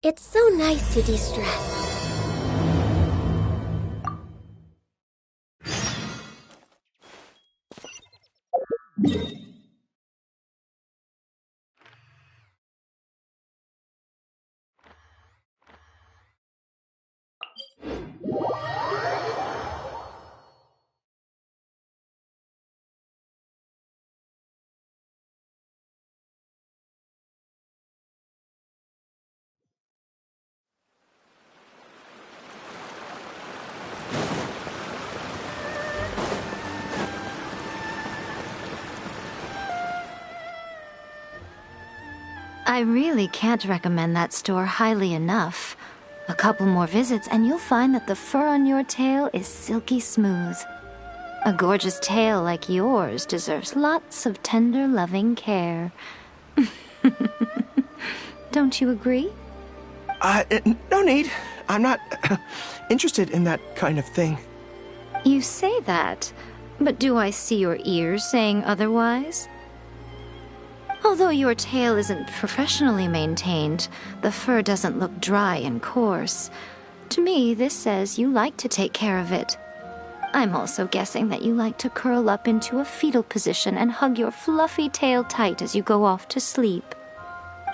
It's so nice to de-stress. I really can't recommend that store highly enough. A couple more visits and you'll find that the fur on your tail is silky smooth. A gorgeous tail like yours deserves lots of tender, loving care. Don't you agree? No need. I'm not interested in that kind of thing. You say that, but do I see your ears saying otherwise? Although your tail isn't professionally maintained, the fur doesn't look dry and coarse. To me, this says you like to take care of it. I'm also guessing that you like to curl up into a fetal position and hug your fluffy tail tight as you go off to sleep.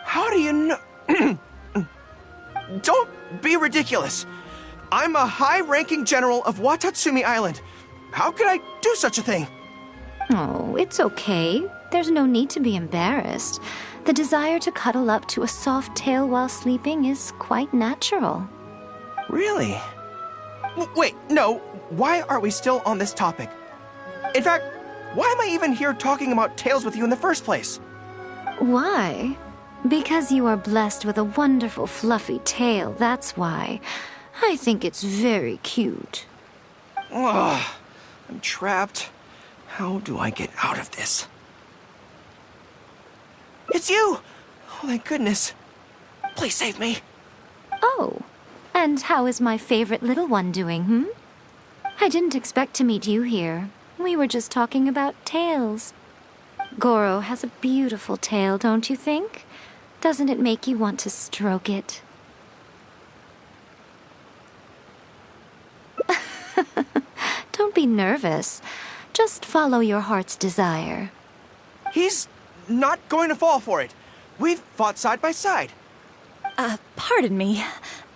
How do you know? Don't be ridiculous. I'm a high-ranking general of Watatsumi Island. How could I do such a thing? Oh, it's okay. There's no need to be embarrassed. The desire to cuddle up to a soft tail while sleeping is quite natural. Really? Wait, no. Why are we still on this topic? In fact, why am I even here talking about tails with you in the first place? Why? Because you are blessed with a wonderful fluffy tail, that's why. I think it's very cute. Ugh, I'm trapped. How do I get out of this? It's you! Oh, thank goodness. Please save me. Oh, and how is my favorite little one doing, I didn't expect to meet you here. We were just talking about tails. Gorou has a beautiful tail, don't you think? Doesn't it make you want to stroke it? Don't be nervous. Just follow your heart's desire. He's not going to fall for it. We've fought side by side. Pardon me.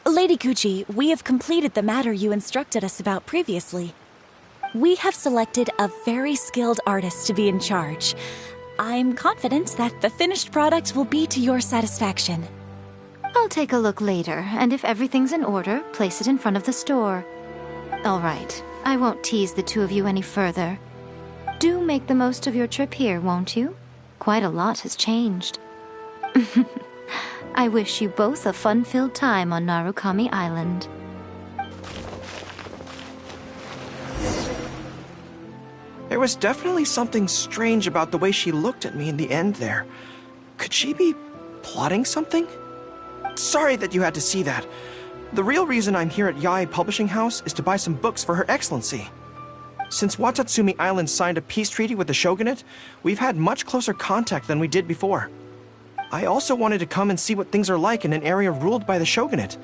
Lady Gucci, we have completed the matter you instructed us about previously. We have selected a very skilled artist to be in charge. I'm confident that the finished product will be to your satisfaction. I'll take a look later, and if everything's in order, place it in front of the store. All right, I won't tease the two of you any further. Do make the most of your trip here, won't you? Quite a lot has changed. I wish you both a fun-filled time on Narukami Island. There was definitely something strange about the way she looked at me in the end there. Could she be plotting something? Sorry that you had to see that. The real reason I'm here at Yae Publishing House is to buy some books for Her Excellency. Since Watatsumi Island signed a peace treaty with the shogunate, we've had much closer contact than we did before. I also wanted to come and see what things are like in an area ruled by the shogunate.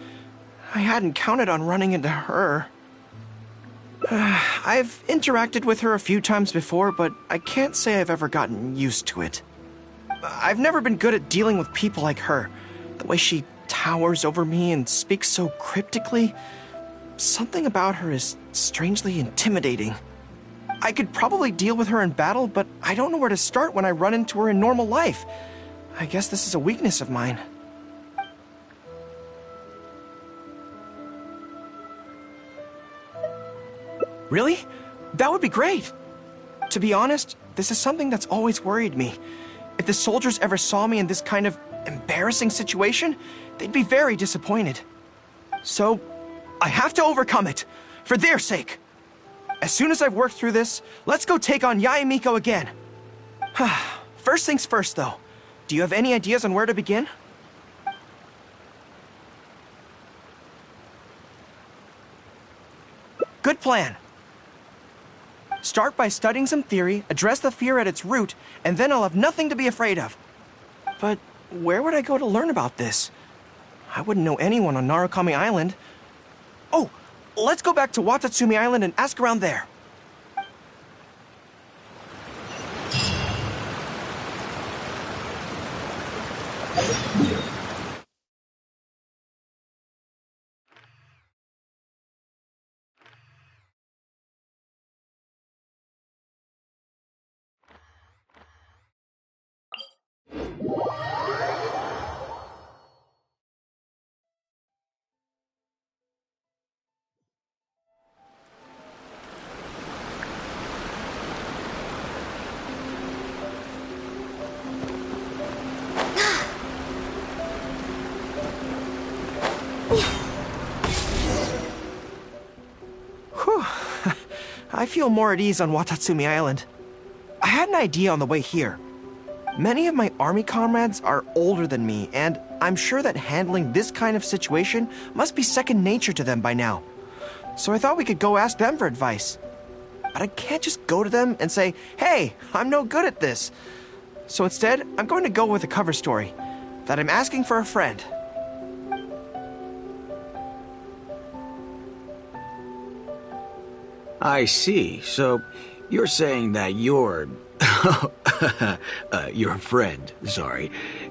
I hadn't counted on running into her. I've interacted with her a few times before, but I can't say I've ever gotten used to it. I've never been good at dealing with people like her. The way she towers over me and speaks so cryptically. Something about her is strangely intimidating. I could probably deal with her in battle, but I don't know where to start when I run into her in normal life. I guess this is a weakness of mine. Really? That would be great. To be honest, this is something that's always worried me. If the soldiers ever saw me in this kind of embarrassing situation, they'd be very disappointed. So, I have to overcome it, for their sake. As soon as I've worked through this, let's go take on Yae Miko again. First things first, though. Do you have any ideas on where to begin? Good plan. Start by studying some theory, address the fear at its root, and then I'll have nothing to be afraid of. But where would I go to learn about this? I wouldn't know anyone on Narukami Island. Oh, let's go back to Watatsumi Island and ask around there. Whew. I feel more at ease on Watatsumi Island. I had an idea on the way here. Many of my army comrades are older than me, and I'm sure that handling this kind of situation must be second nature to them by now. So I thought we could go ask them for advice. But I can't just go to them and say, hey, I'm no good at this. So instead, I'm going to go with a cover story, that I'm asking for a friend. I see. So, you're saying that your friend,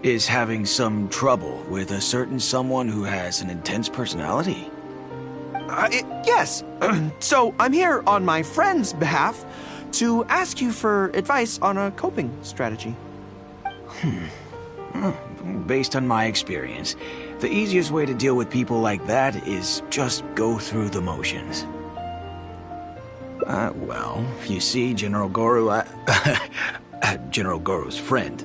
is having some trouble with a certain someone who has an intense personality? Yes. So, I'm here on my friend's behalf to ask you for advice on a coping strategy. Based on my experience, the easiest way to deal with people like that is just go through the motions. Well, you see, General Gorou, General Gorou's friend,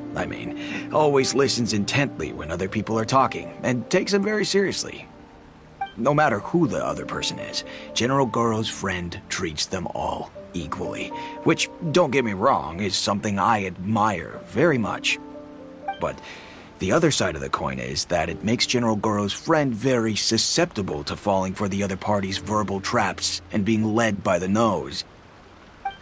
always listens intently when other people are talking, and takes them very seriously. No matter who the other person is, General Gorou's friend treats them all equally, which, don't get me wrong, is something I admire very much. But the other side of the coin is that it makes General Gorou's friend very susceptible to falling for the other party's verbal traps and being led by the nose.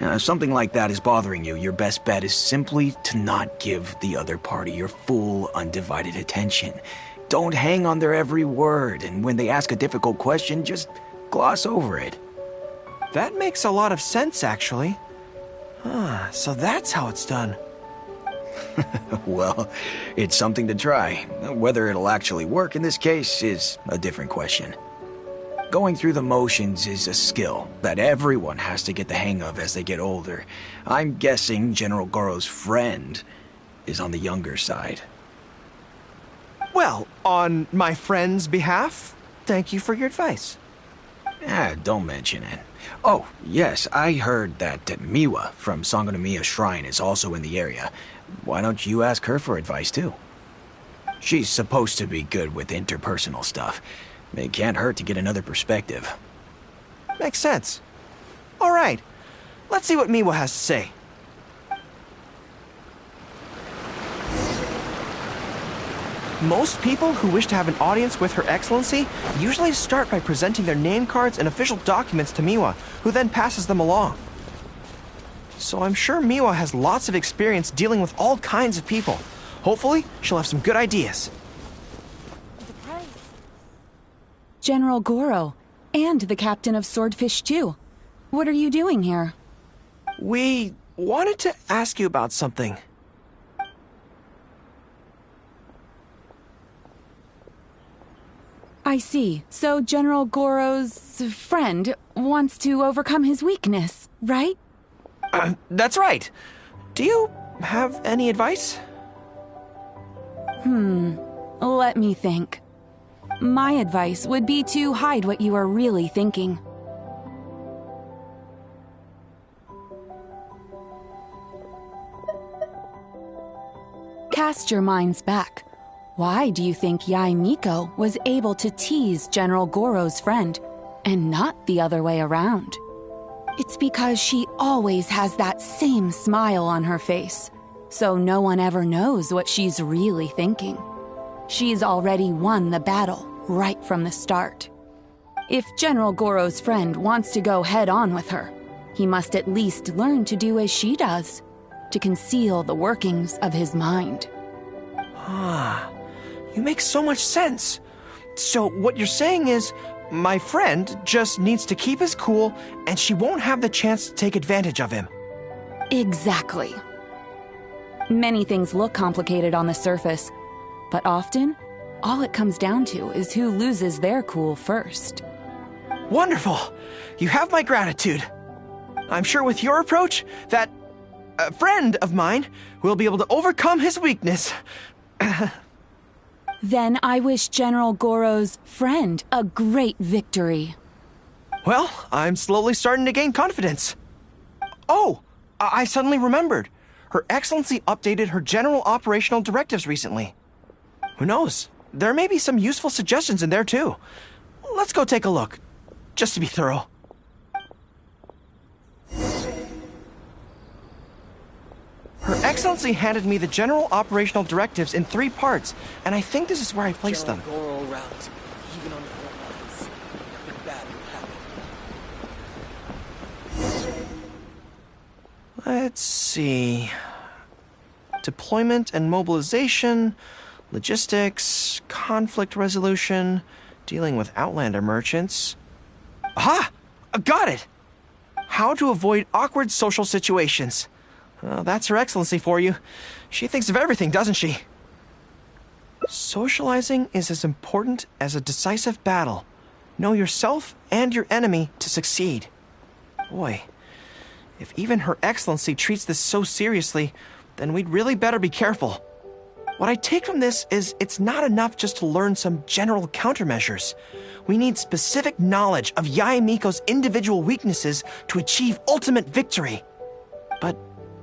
If something like that is bothering you, your best bet is simply to not give the other party your full, undivided attention. Don't hang on their every word, and when they ask a difficult question, just gloss over it. That makes a lot of sense, actually. So that's how it's done. Well, it's something to try. Whether it'll actually work in this case is a different question. Going through the motions is a skill that everyone has to get the hang of as they get older. I'm guessing General Gorou's friend is on the younger side. Well, on my friend's behalf, thank you for your advice. Don't mention it. Oh, yes, I heard that Miwa from Sangonomiya Shrine is also in the area. Why don't you ask her for advice, too? She's supposed to be good with interpersonal stuff. It can't hurt to get another perspective. Makes sense. All right, let's see what Miwa has to say. Most people who wish to have an audience with Her Excellency usually start by presenting their name cards and official documents to Miwa, who then passes them along. So I'm sure Miwa has lots of experience dealing with all kinds of people. Hopefully, she'll have some good ideas. General Gorou, and the captain of Swordfish too. What are you doing here? We wanted to ask you about something. I see. So General Gorou's friend wants to overcome his weakness, right? That's right. Do you have any advice? Let me think. My advice would be to hide what you are really thinking. Cast your minds back. Why do you think Yae Miko was able to tease General Gorou's friend, and not the other way around? It's because she always has that same smile on her face, so no one ever knows what she's really thinking. She's already won the battle right from the start. If General Gorou's friend wants to go head-on with her, he must at least learn to do as she does, to conceal the workings of his mind. You make so much sense. So what you're saying is, my friend just needs to keep his cool, and she won't have the chance to take advantage of him. Exactly. Many things look complicated on the surface, but often, all it comes down to is who loses their cool first. Wonderful! You have my gratitude. I'm sure with your approach, that friend of mine will be able to overcome his weakness. Then I wish General Gorou's friend a great victory. Well, I'm slowly starting to gain confidence. Oh, I suddenly remembered. Her Excellency updated her general operational directives recently. Who knows? There may be some useful suggestions in there too. Let's go take a look, just to be thorough. Her Excellency handed me the general operational directives in 3 parts, and I think this is where I placed them. Gorou around, even on the front lines. Nothing bad will happen. Let's see. Deployment and mobilization, logistics, conflict resolution, dealing with Outlander merchants. Aha! Got it! How to avoid awkward social situations. Well, that's Her Excellency for you. She thinks of everything, doesn't she? Socializing is as important as a decisive battle. Know yourself and your enemy to succeed. Boy, if even Her Excellency treats this so seriously, then we'd really better be careful. What I take from this is it's not enough just to learn some general countermeasures. We need specific knowledge of Yae Miko's individual weaknesses to achieve ultimate victory. But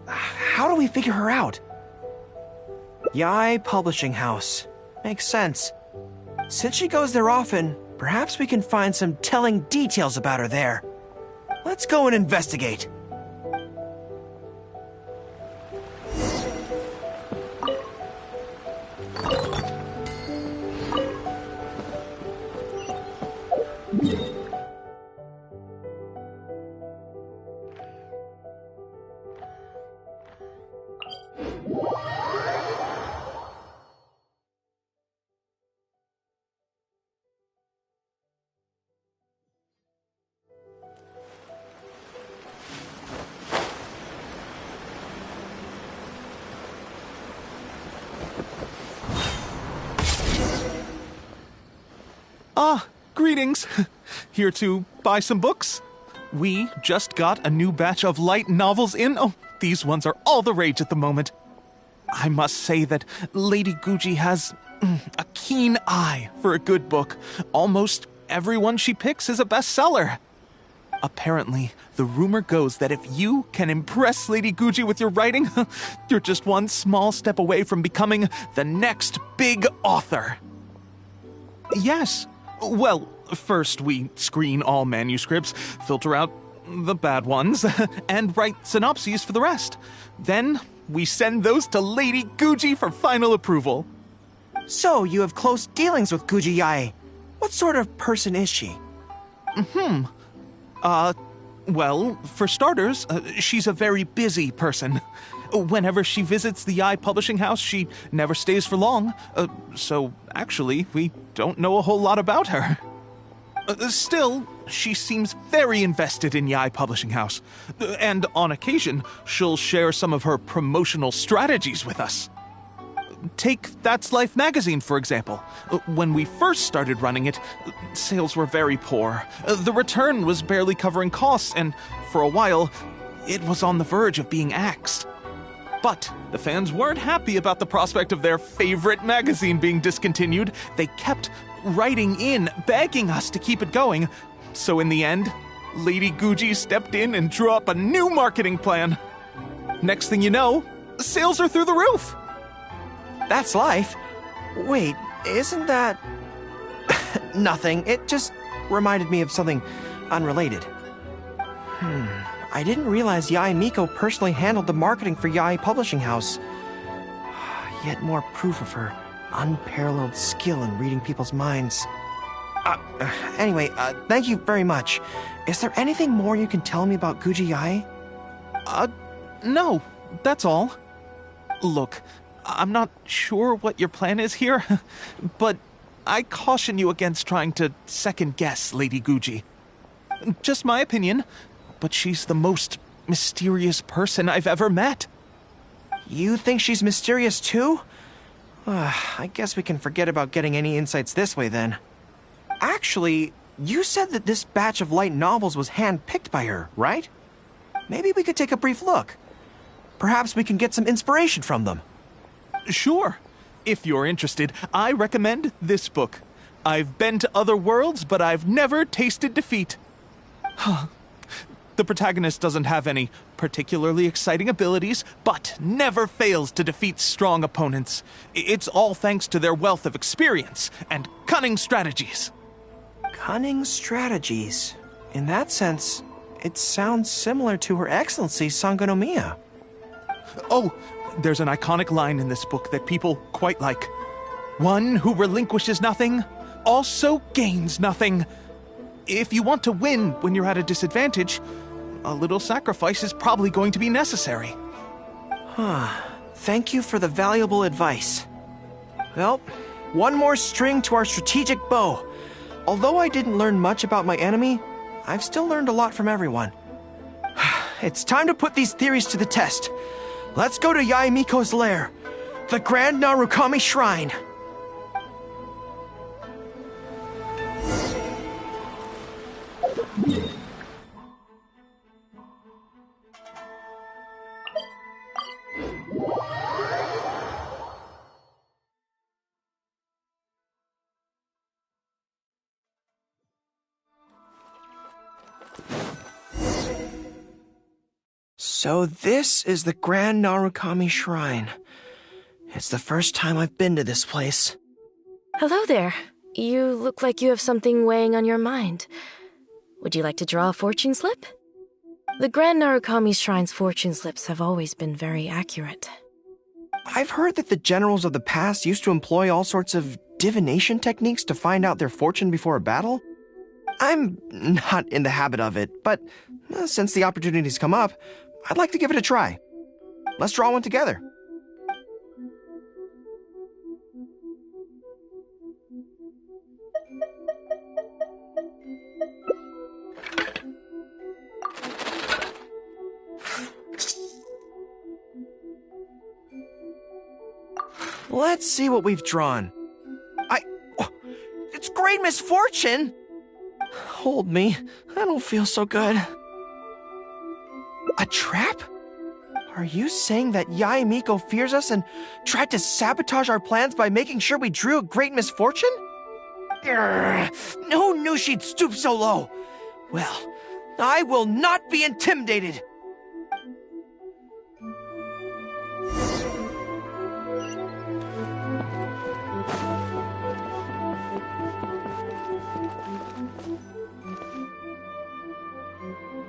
how do we figure her out? Yae Publishing House. Makes sense. Since she goes there often, perhaps we can find some telling details about her there. Let's go and investigate. Ah, greetings. Here to buy some books? We just got a new batch of light novels in. Oh, these ones are all the rage at the moment. I must say that Lady Guji has a keen eye for a good book. Almost everyone she picks is a bestseller. Apparently, the rumor goes that if you can impress Lady Guji with your writing, you're just one small step away from becoming the next big author. Yes. Well, first we screen all manuscripts, filter out the bad ones, and write synopses for the rest. Then we send those to Lady Guji for final approval. So, you have close dealings with Guji Yae. What sort of person is she? Well, for starters, she's a very busy person. Whenever she visits the Yae Publishing House, she never stays for long. So, actually, we don't know a whole lot about her. Still, she seems very invested in Yae Publishing House. And on occasion, she'll share some of her promotional strategies with us. Take That's Life magazine, for example. When we first started running it, sales were very poor. The return was barely covering costs, and for a while, it was on the verge of being axed. But the fans weren't happy about the prospect of their favorite magazine being discontinued. They kept writing in, begging us to keep it going. So in the end, Lady Guji stepped in and drew up a new marketing plan. Next thing you know, sales are through the roof. That's Life? Wait, isn't that... Nothing. It just reminded me of something unrelated. I didn't realize Yae Miko personally handled the marketing for Yae Publishing House. Yet more proof of her unparalleled skill in reading people's minds. Anyway, thank you very much. Is there anything more you can tell me about Guji Yae? No, that's all. Look, I'm not sure what your plan is here, but I caution you against trying to second-guess Lady Guji. Just my opinion, but she's the most mysterious person I've ever met. You think she's mysterious too? I guess we can forget about getting any insights this way then. Actually, you said that this batch of light novels was hand-picked by her, right? Maybe we could take a brief look. Perhaps we can get some inspiration from them. Sure. If you're interested, I recommend this book. I've been to other worlds, but I've never tasted defeat. The protagonist doesn't have any particularly exciting abilities, but never fails to defeat strong opponents. It's all thanks to their wealth of experience and cunning strategies. Cunning strategies. In that sense, it sounds similar to Her Excellency Sangonomiya. Oh, there's an iconic line in this book that people quite like. One who relinquishes nothing also gains nothing. If you want to win when you're at a disadvantage, a little sacrifice is probably going to be necessary. Thank you for the valuable advice. Well, one more string to our strategic bow. Although I didn't learn much about my enemy, I've still learned a lot from everyone. It's time to put these theories to the test. Let's go to Yae Miko's lair, the Grand Narukami Shrine. So this is the Grand Narukami Shrine. It's the first time I've been to this place. Hello there. You look like you have something weighing on your mind. Would you like to draw a fortune slip? The Grand Narukami Shrine's fortune slips have always been very accurate. I've heard that the generals of the past used to employ all sorts of divination techniques to find out their fortune before a battle. I'm not in the habit of it, but since the opportunity's come up, I'd like to give it a try. Let's draw one together. Let's see what we've drawn. It's great misfortune! Hold me. I don't feel so good. A trap? Are you saying that Yae Miko fears us and tried to sabotage our plans by making sure we drew a great misfortune? Who knew she'd stoop so low? Well, I will not be intimidated!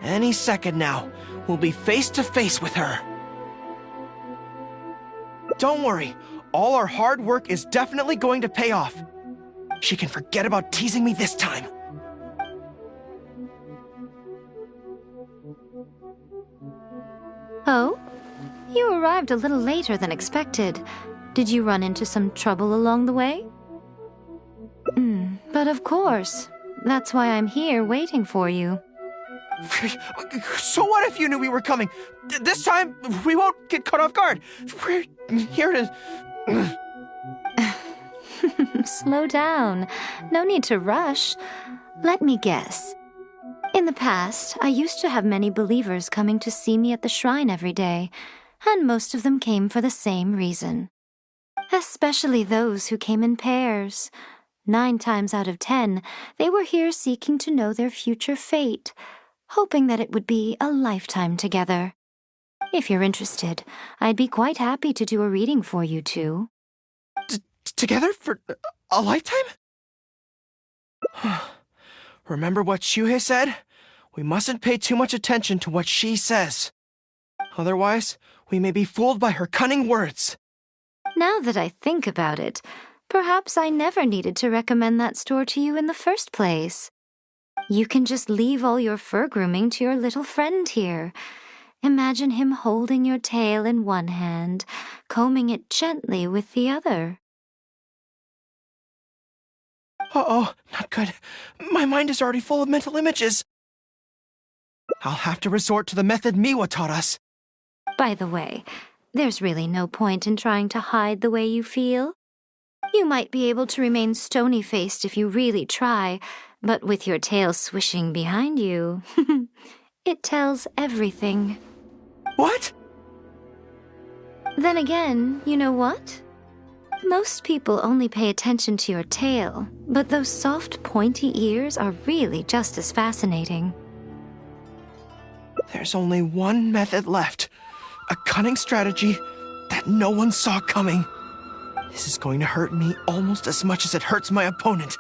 Any second now, we'll be face to face with her. Don't worry, all our hard work is definitely going to pay off. She can forget about teasing me this time. Oh? You arrived a little later than expected. Did you run into some trouble along the way? But of course. That's why I'm here waiting for you. So what if you knew we were coming? This time, we won't get caught off guard. We're here to... Slow down. No need to rush. Let me guess. In the past, I used to have many believers coming to see me at the shrine every day, and most of them came for the same reason. Especially those who came in pairs. 9 times out of 10, they were here seeking to know their future fate, hoping that it would be a lifetime together. If you're interested, I'd be quite happy to do a reading for you two. Together for a lifetime? Remember what Shuhei said? We mustn't pay too much attention to what she says. Otherwise, we may be fooled by her cunning words. Now that I think about it, perhaps I never needed to recommend that store to you in the first place. You can just leave all your fur grooming to your little friend here. Imagine him holding your tail in one hand, combing it gently with the other. Uh-oh, not good. My mind is already full of mental images. I'll have to resort to the method Miwa taught us. By the way, there's really no point in trying to hide the way you feel. You might be able to remain stony-faced if you really try, but with your tail swishing behind you, it tells everything. What? Then again, you know what? Most people only pay attention to your tail, but those soft, pointy ears are really just as fascinating. There's only one method left. A cunning strategy that no one saw coming. This is going to hurt me almost as much as it hurts my opponent.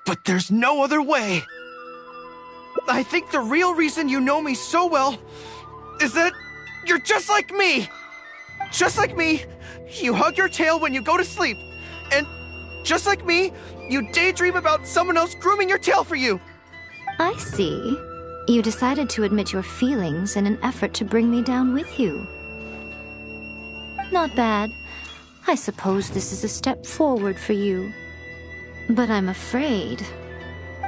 But there's no other way. I think the real reason you know me so well is that you're just like me. Just like me, you hug your tail when you go to sleep. And just like me, you daydream about someone else grooming your tail for you. I see. You decided to admit your feelings in an effort to bring me down with you. Not bad. I suppose this is a step forward for you. But I'm afraid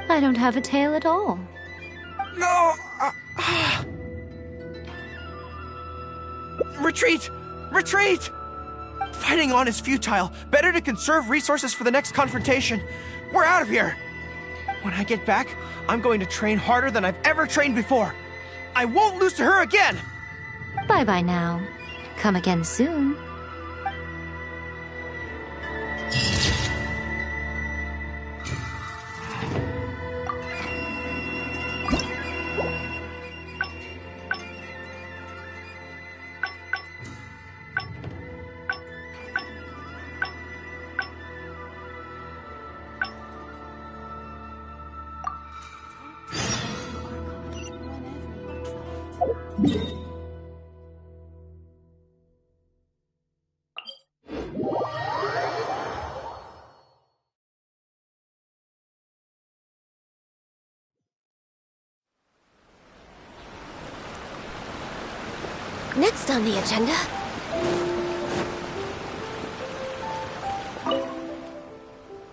I don't have a tail at all. No! Retreat! Retreat! Fighting on is futile. Better to conserve resources for the next confrontation. We're out of here! When I get back, I'm going to train harder than I've ever trained before. I won't lose to her again! Bye-bye now. Come again soon. Next on the agenda...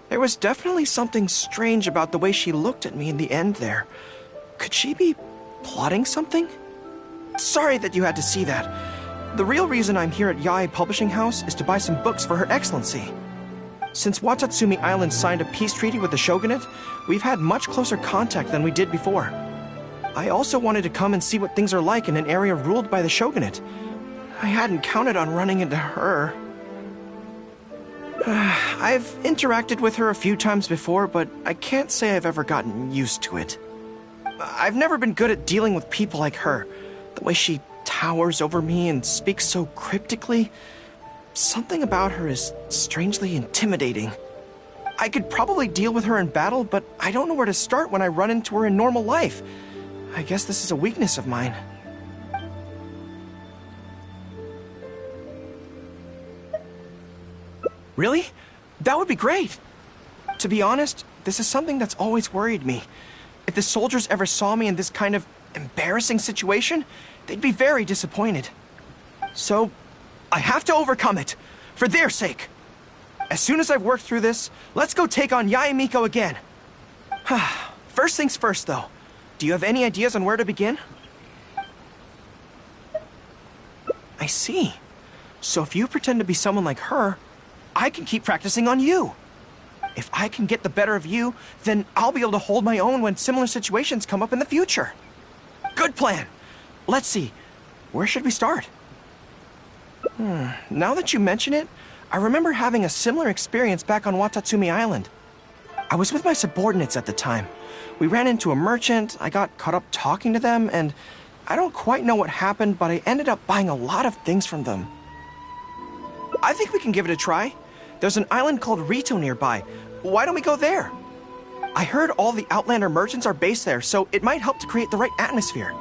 There was definitely something strange about the way she looked at me in the end there. Could she be plotting something? Sorry that you had to see that. The real reason I'm here at Yae Publishing House is to buy some books for Her Excellency. Since Watatsumi Island signed a peace treaty with the Shogunate, we've had much closer contact than we did before. I also wanted to come and see what things are like in an area ruled by the Shogunate. I hadn't counted on running into her. I've interacted with her a few times before, but I can't say I've ever gotten used to it. I've never been good at dealing with people like her. The way she towers over me and speaks so cryptically. Something about her is strangely intimidating. I could probably deal with her in battle, but I don't know where to start when I run into her in normal life. I guess this is a weakness of mine. Really? That would be great. To be honest, this is something that's always worried me. If the soldiers ever saw me in this kind of embarrassing situation, they'd be very disappointed. So, I have to overcome it, for their sake. As soon as I've worked through this, let's go take on Yae Miko again. First things first, though. Do you have any ideas on where to begin? I see. So if you pretend to be someone like her, I can keep practicing on you. If I can get the better of you, then I'll be able to hold my own when similar situations come up in the future. Good plan. Let's see. Where should we start? Now that you mention it, I remember having a similar experience back on Watatsumi Island. I was with my subordinates at the time. We ran into a merchant, I got caught up talking to them, and I don't quite know what happened, but I ended up buying a lot of things from them. I think we can give it a try. There's an island called Rito nearby. Why don't we go there? I heard all the Outlander merchants are based there, so it might help to create the right atmosphere.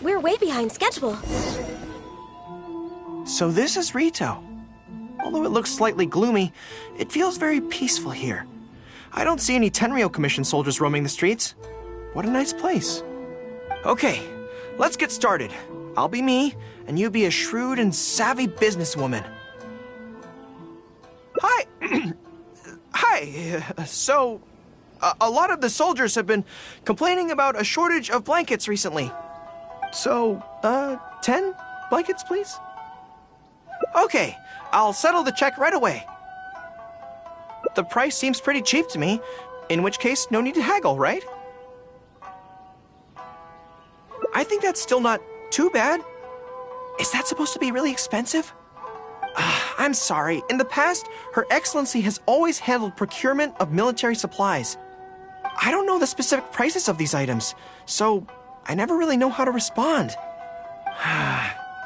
We're way behind schedule. So this is Rito. Although it looks slightly gloomy, it feels very peaceful here. I don't see any Tenryou Commission soldiers roaming the streets. What a nice place. Okay, let's get started. I'll be me, and you be a shrewd and savvy businesswoman. Hi. Hi. So, a lot of the soldiers have been complaining about a shortage of blankets recently. So, 10 blankets, please? Okay, I'll settle the check right away. The price seems pretty cheap to me, in which case, no need to haggle, right? I think that's still not too bad. Is that supposed to be really expensive? I'm sorry. In the past, Her Excellency has always handled procurement of military supplies. I don't know the specific prices of these items, so I never really know how to respond.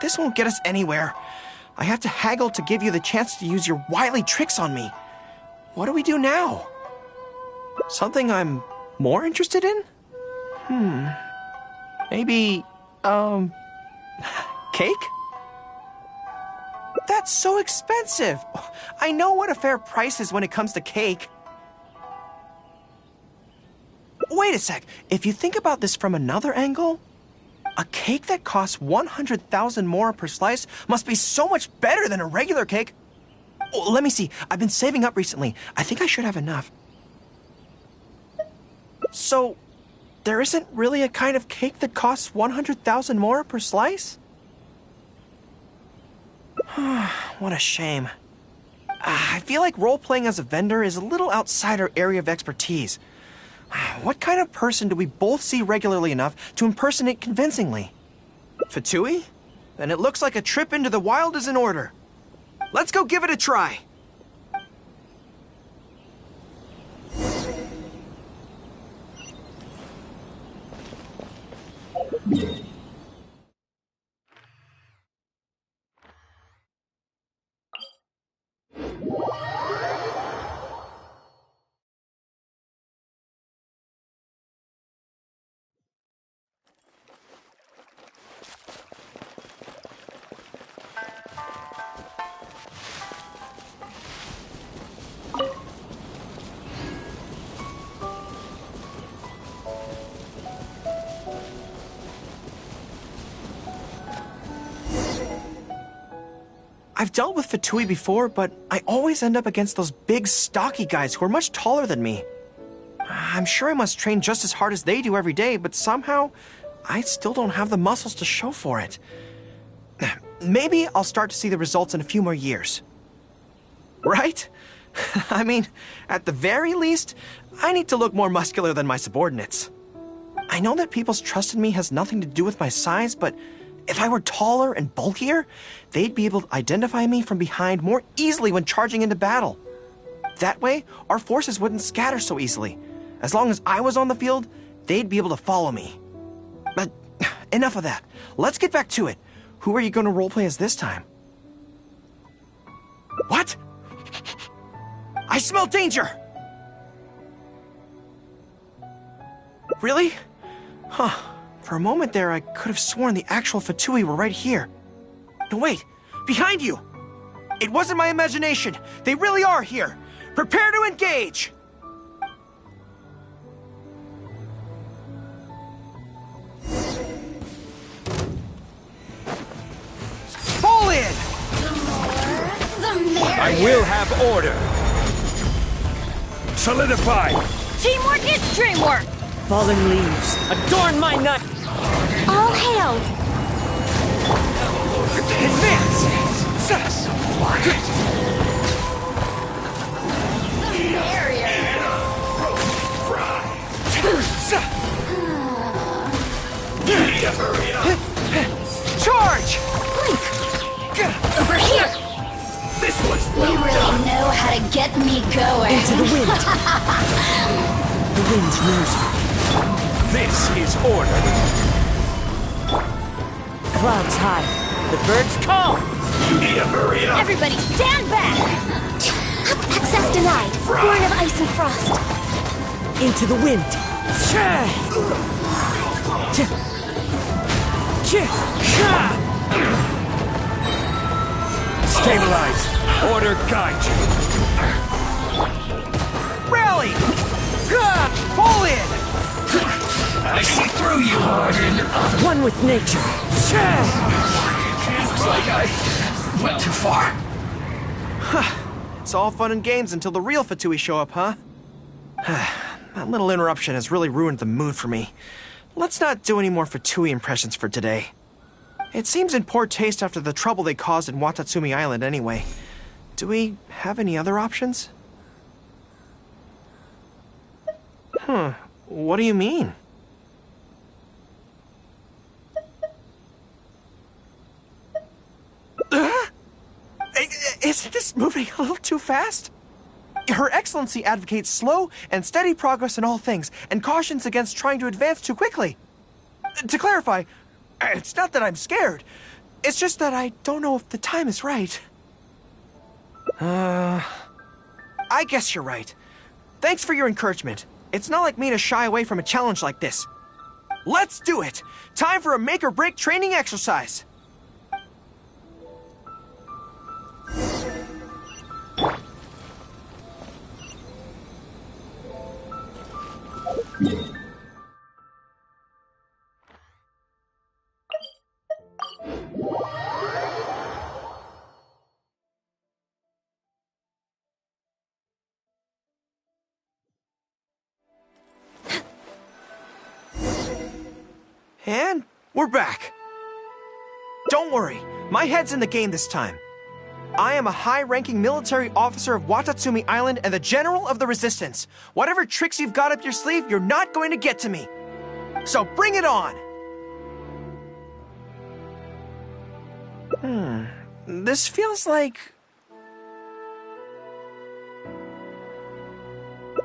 This won't get us anywhere. I have to haggle to give you the chance to use your wily tricks on me. What do we do now? Something I'm more interested in? Maybe, cake? That's so expensive. I know what a fair price is when it comes to cake. Wait a sec. If you think about this from another angle, a cake that costs 100,000 more per slice must be so much better than a regular cake. Oh, let me see. I've been saving up recently. I think I should have enough. So, there isn't really a kind of cake that costs 100,000 more per slice? What a shame. I feel like role-playing as a vendor is a little outside our area of expertise. What kind of person do we both see regularly enough to impersonate convincingly? Fatui? Then it looks like a trip into the wild is in order. Let's go give it a try. I've dealt with Fatui before, but I always end up against those big, stocky guys who are much taller than me. I'm sure I must train just as hard as they do every day, but somehow, I still don't have the muscles to show for it. Maybe I'll start to see the results in a few more years. Right? I mean, at the very least, I need to look more muscular than my subordinates. I know that people's trust in me has nothing to do with my size, but if I were taller and bulkier, they'd be able to identify me from behind more easily when charging into battle. That way, our forces wouldn't scatter so easily. As long as I was on the field, they'd be able to follow me. But enough of that. Let's get back to it. Who are you going to roleplay as this time? What? I smell danger! Really? Huh. For a moment there, I could have sworn the actual Fatui were right here. No, wait! Behind you! It wasn't my imagination! They really are here! Prepare to engage! Fall in! I will have order! Solidify! Teamwork is dreamwork! Fallen leaves, adorn my night! All hail! Advance! Charge! Over here! This was You really know how to get me going. Into the wind! The wind knows me. This is order. Clouds high, the birds call! You need to hurry up! Everybody stand back! Access denied. Born of ice and frost. Into the wind! Stabilize. Order guide you. Rally! Pull in! I see through you, Harden. One with nature. Looks like I went too far. It's all fun and games until the real Fatui show up, huh? That little interruption has really ruined the mood for me. Let's not do any more Fatui impressions for today. It seems in poor taste after the trouble they caused in Watatsumi Island anyway. Do we have any other options? What do you mean? Isn't this moving a little too fast? Her Excellency advocates slow and steady progress in all things, and cautions against trying to advance too quickly. To clarify, it's not that I'm scared. It's just that I don't know if the time is right. I guess you're right. Thanks for your encouragement. It's not like me to shy away from a challenge like this. Let's do it! Time for a make-or-break training exercise! And we're back. Don't worry, my head's in the game this time. I am a high-ranking military officer of Watatsumi Island and the General of the Resistance. Whatever tricks you've got up your sleeve, you're not going to get to me. So bring it on! This feels like...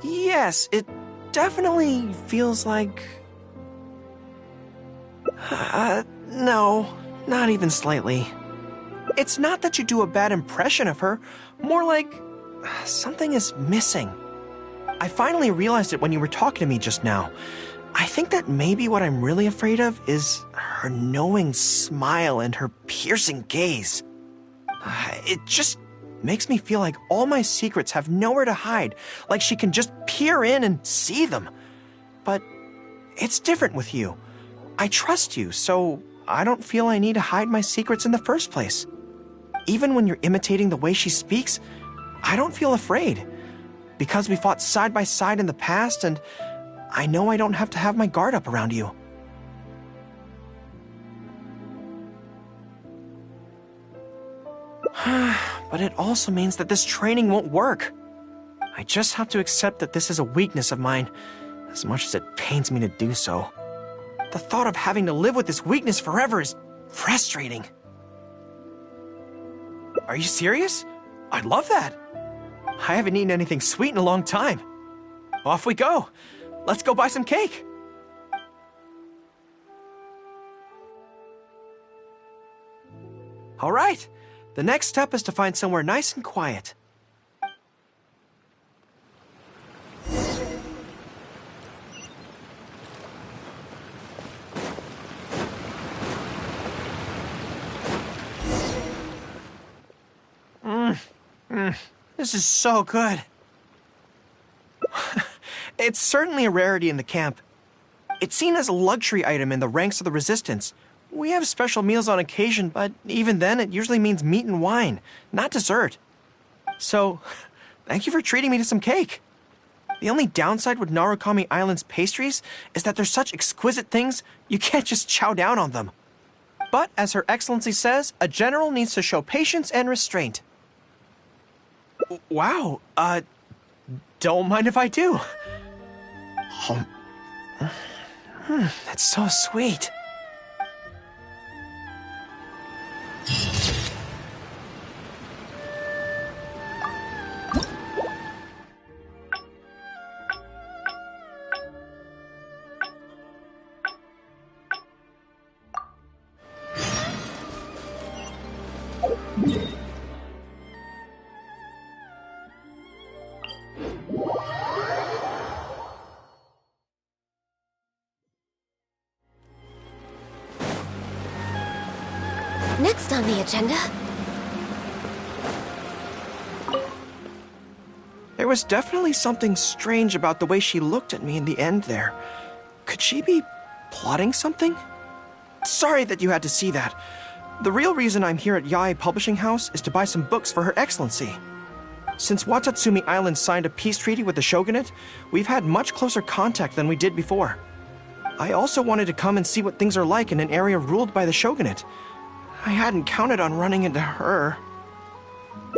Yes, it definitely feels like... No, not even slightly. It's not that you do a bad impression of her, more like something is missing. I finally realized it when you were talking to me just now. I think that maybe what I'm really afraid of is her knowing smile and her piercing gaze. It just makes me feel like all my secrets have nowhere to hide, like she can just peer in and see them. But it's different with you. I trust you, so I don't feel I need to hide my secrets in the first place. Even when you're imitating the way she speaks, I don't feel afraid. Because we fought side by side in the past, and I know I don't have to have my guard up around you. But it also means that this training won't work. I just have to accept that this is a weakness of mine, as much as it pains me to do so. The thought of having to live with this weakness forever is frustrating. Are you serious? I'd love that. I haven't eaten anything sweet in a long time. Off we go. Let's go buy some cake. All right. The next step is to find somewhere nice and quiet. This is so good. It's certainly a rarity in the camp. It's seen as a luxury item in the ranks of the Resistance. We have special meals on occasion, but even then it usually means meat and wine, not dessert. So, thank you for treating me to some cake. The only downside with Narukami Island's pastries is that they're such exquisite things, you can't just chow down on them. But, as Her Excellency says, a general needs to show patience and restraint. Wow, don't mind if I do. That's so sweet. next on the agenda? There was definitely something strange about the way she looked at me in the end there. Could she be plotting something? Sorry that you had to see that. The real reason I'm here at Yae Publishing House is to buy some books for Her Excellency. Since Watatsumi Island signed a peace treaty with the shogunate, we've had much closer contact than we did before. I also wanted to come and see what things are like in an area ruled by the shogunate. I hadn't counted on running into her.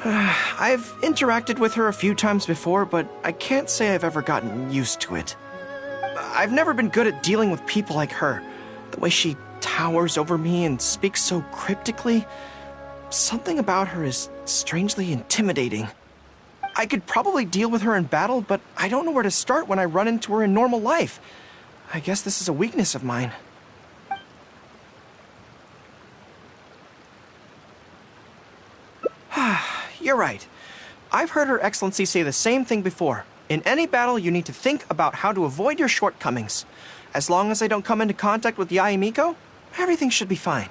I've interacted with her a few times before, but I can't say I've ever gotten used to it. I've never been good at dealing with people like her. The way she towers over me and speaks so cryptically. Something about her is strangely intimidating. I could probably deal with her in battle, but I don't know where to start when I run into her in normal life. I guess this is a weakness of mine. You're right. I've heard Her Excellency say the same thing before. In any battle, you need to think about how to avoid your shortcomings. As long as I don't come into contact with Yae Miko, everything should be fine.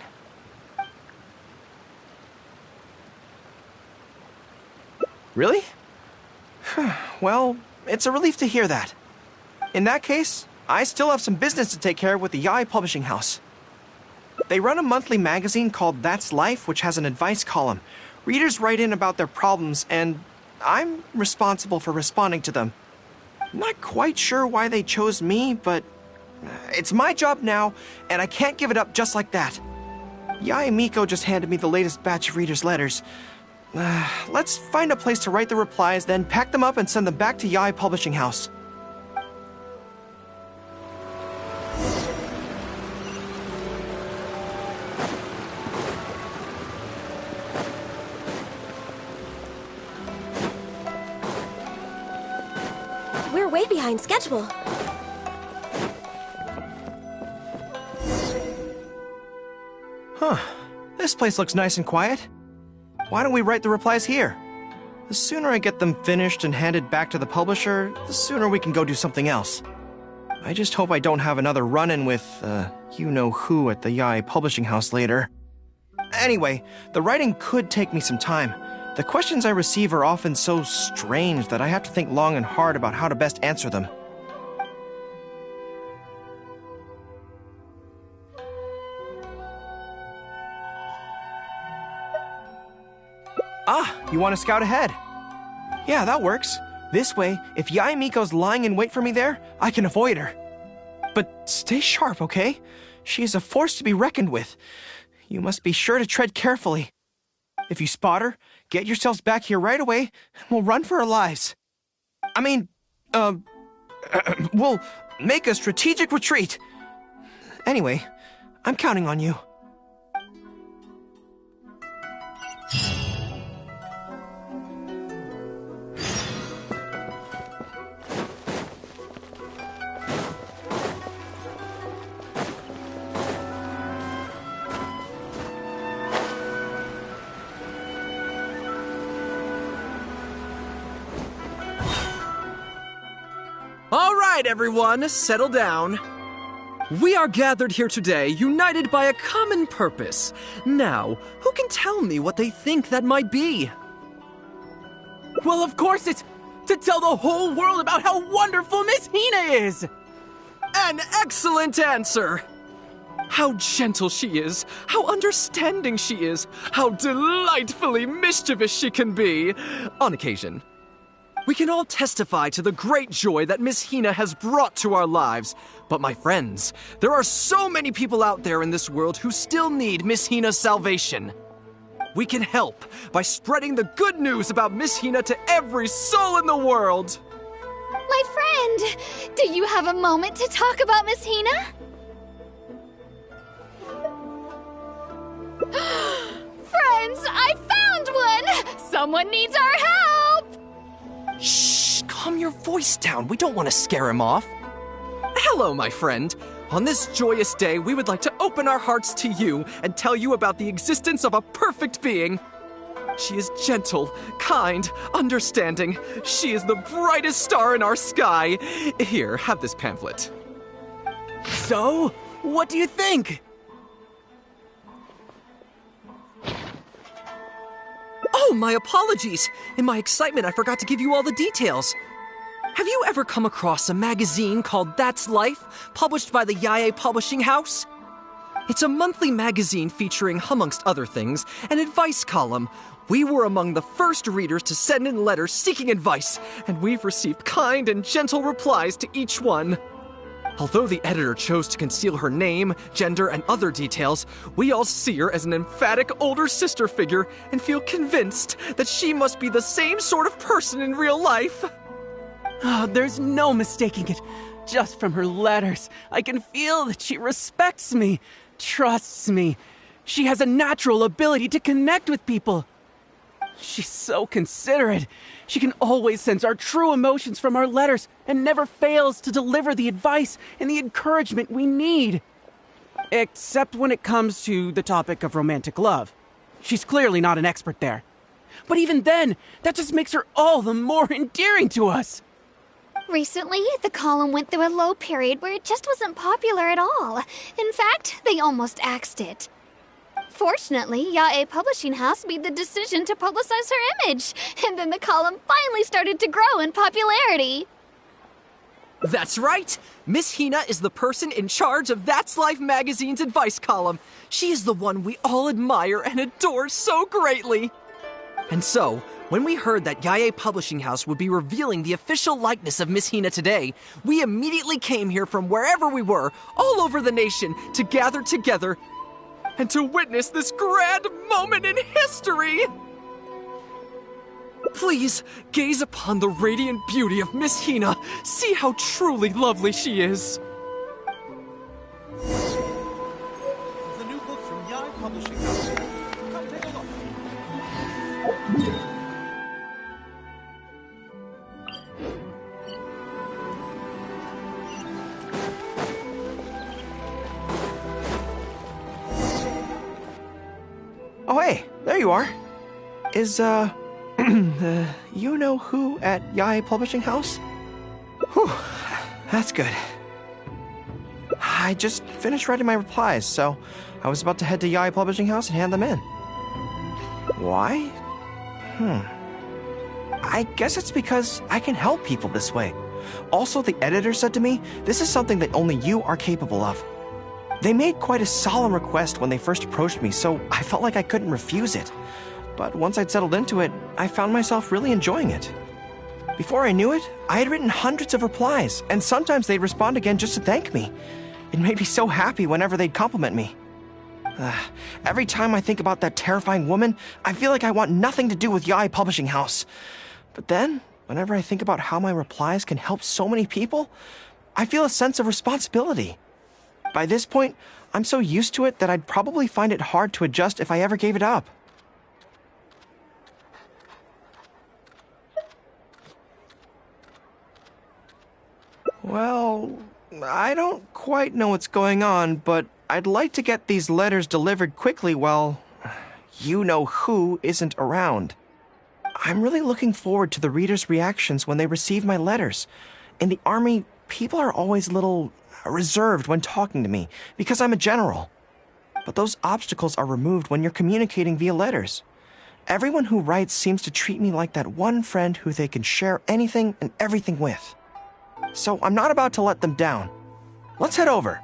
Really? Well, it's a relief to hear that. In that case, I still have some business to take care of with the Yae Publishing House. They run a monthly magazine called That's Life, which has an advice column. Readers write in about their problems, and I'm responsible for responding to them. Not quite sure why they chose me, but it's my job now, and I can't give it up just like that. Yae Miko just handed me the latest batch of readers' letters. Let's find a place to write the replies, then pack them up and send them back to Yae Publishing House. We're way behind schedule. Huh. This place looks nice and quiet. Why don't we write the replies here? The sooner I get them finished and handed back to the publisher, the sooner we can go do something else. I just hope I don't have another run-in with, you-know-who at the Yae Publishing House later. Anyway, the writing could take me some time. The questions I receive are often so strange that I have to think long and hard about how to best answer them. Ah, you want to scout ahead? Yeah, that works. This way, if Yae Miko's lying in wait for me there, I can avoid her. But stay sharp, okay? She is a force to be reckoned with. You must be sure to tread carefully. If you spot her, get yourselves back here right away, and we'll run for our lives. We'll make a strategic retreat. Anyway, I'm counting on you. All right, everyone, settle down. We are gathered here today, united by a common purpose. Now, who can tell me what they think that might be? Well, of course it's to tell the whole world about how wonderful Miss Hina is! An excellent answer! How gentle she is, how understanding she is, how delightfully mischievous she can be, on occasion. We can all testify to the great joy that Miss Hina has brought to our lives. But my friends, there are so many people out there in this world who still need Miss Hina's salvation. We can help by spreading the good news about Miss Hina to every soul in the world. My friend, do you have a moment to talk about Miss Hina? Friends, I found one! Someone needs our help! Shh, calm your voice down. We don't want to scare him off. Hello, my friend. On this joyous day, we would like to open our hearts to you and tell you about the existence of a perfect being. She is gentle, kind, understanding. She is the brightest star in our sky. Here, have this pamphlet. So, what do you think? Oh, my apologies. In my excitement, I forgot to give you all the details. Have you ever come across a magazine called That's Life, published by the Yae Publishing House? It's a monthly magazine featuring, amongst other things, an advice column. We were among the first readers to send in letters seeking advice, and we've received kind and gentle replies to each one. Although the editor chose to conceal her name, gender, and other details, we all see her as an emphatic older sister figure and feel convinced that she must be the same sort of person in real life. Oh, there's no mistaking it. Just from her letters, I can feel that she respects me, trusts me. She has a natural ability to connect with people. She's so considerate. She can always sense our true emotions from our letters and never fails to deliver the advice and the encouragement we need. Except when it comes to the topic of romantic love. She's clearly not an expert there. But even then, that just makes her all the more endearing to us. Recently, the column went through a low period where it just wasn't popular at all. In fact, they almost axed it. Fortunately, Yae Publishing House made the decision to publicize her image, and then the column finally started to grow in popularity. That's right! Miss Hina is the person in charge of That's Life magazine's advice column. She is the one we all admire and adore so greatly. And so, when we heard that Yae Publishing House would be revealing the official likeness of Miss Hina today, we immediately came here from wherever we were, all over the nation, to gather together and to witness this grand moment in history! Please, gaze upon the radiant beauty of Miss Hina. See how truly lovely she is. The new book from Yae Publishing House. Come take a look. Oh, hey, there you are. Is, you know who at Yae Publishing House? Whew, that's good. I just finished writing my replies, so I was about to head to Yae Publishing House and hand them in. Why? I guess it's because I can help people this way. Also, the editor said to me, this is something that only you are capable of. They made quite a solemn request when they first approached me, so I felt like I couldn't refuse it. But once I'd settled into it, I found myself really enjoying it. Before I knew it, I had written hundreds of replies, and sometimes they'd respond again just to thank me. It made me so happy whenever they'd compliment me. Every time I think about that terrifying woman, I feel like I want nothing to do with Yae Publishing House. But then, whenever I think about how my replies can help so many people, I feel a sense of responsibility. By this point, I'm so used to it that I'd probably find it hard to adjust if I ever gave it up. Well, I don't quite know what's going on, but I'd like to get these letters delivered quickly while you-know-who isn't around. I'm really looking forward to the readers' reactions when they receive my letters. In the army, people are always a little reserved when talking to me because I'm a general. But those obstacles are removed when you're communicating via letters. Everyone who writes seems to treat me like that one friend who they can share anything and everything with. So I'm not about to let them down. Let's head over.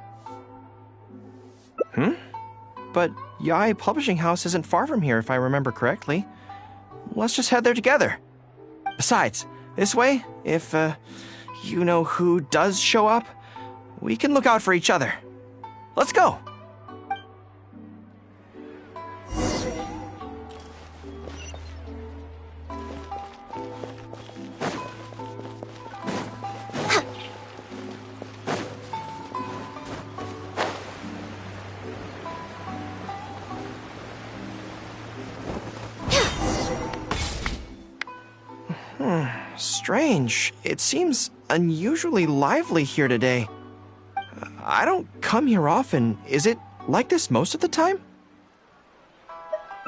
But Yae Publishing House isn't far from here if I remember correctly. Let's just head there together. Besides, this way, if you-know-who does show up, we can look out for each other. Let's go! Strange. It seems unusually lively here today. I don't come here often. Is it like this most of the time?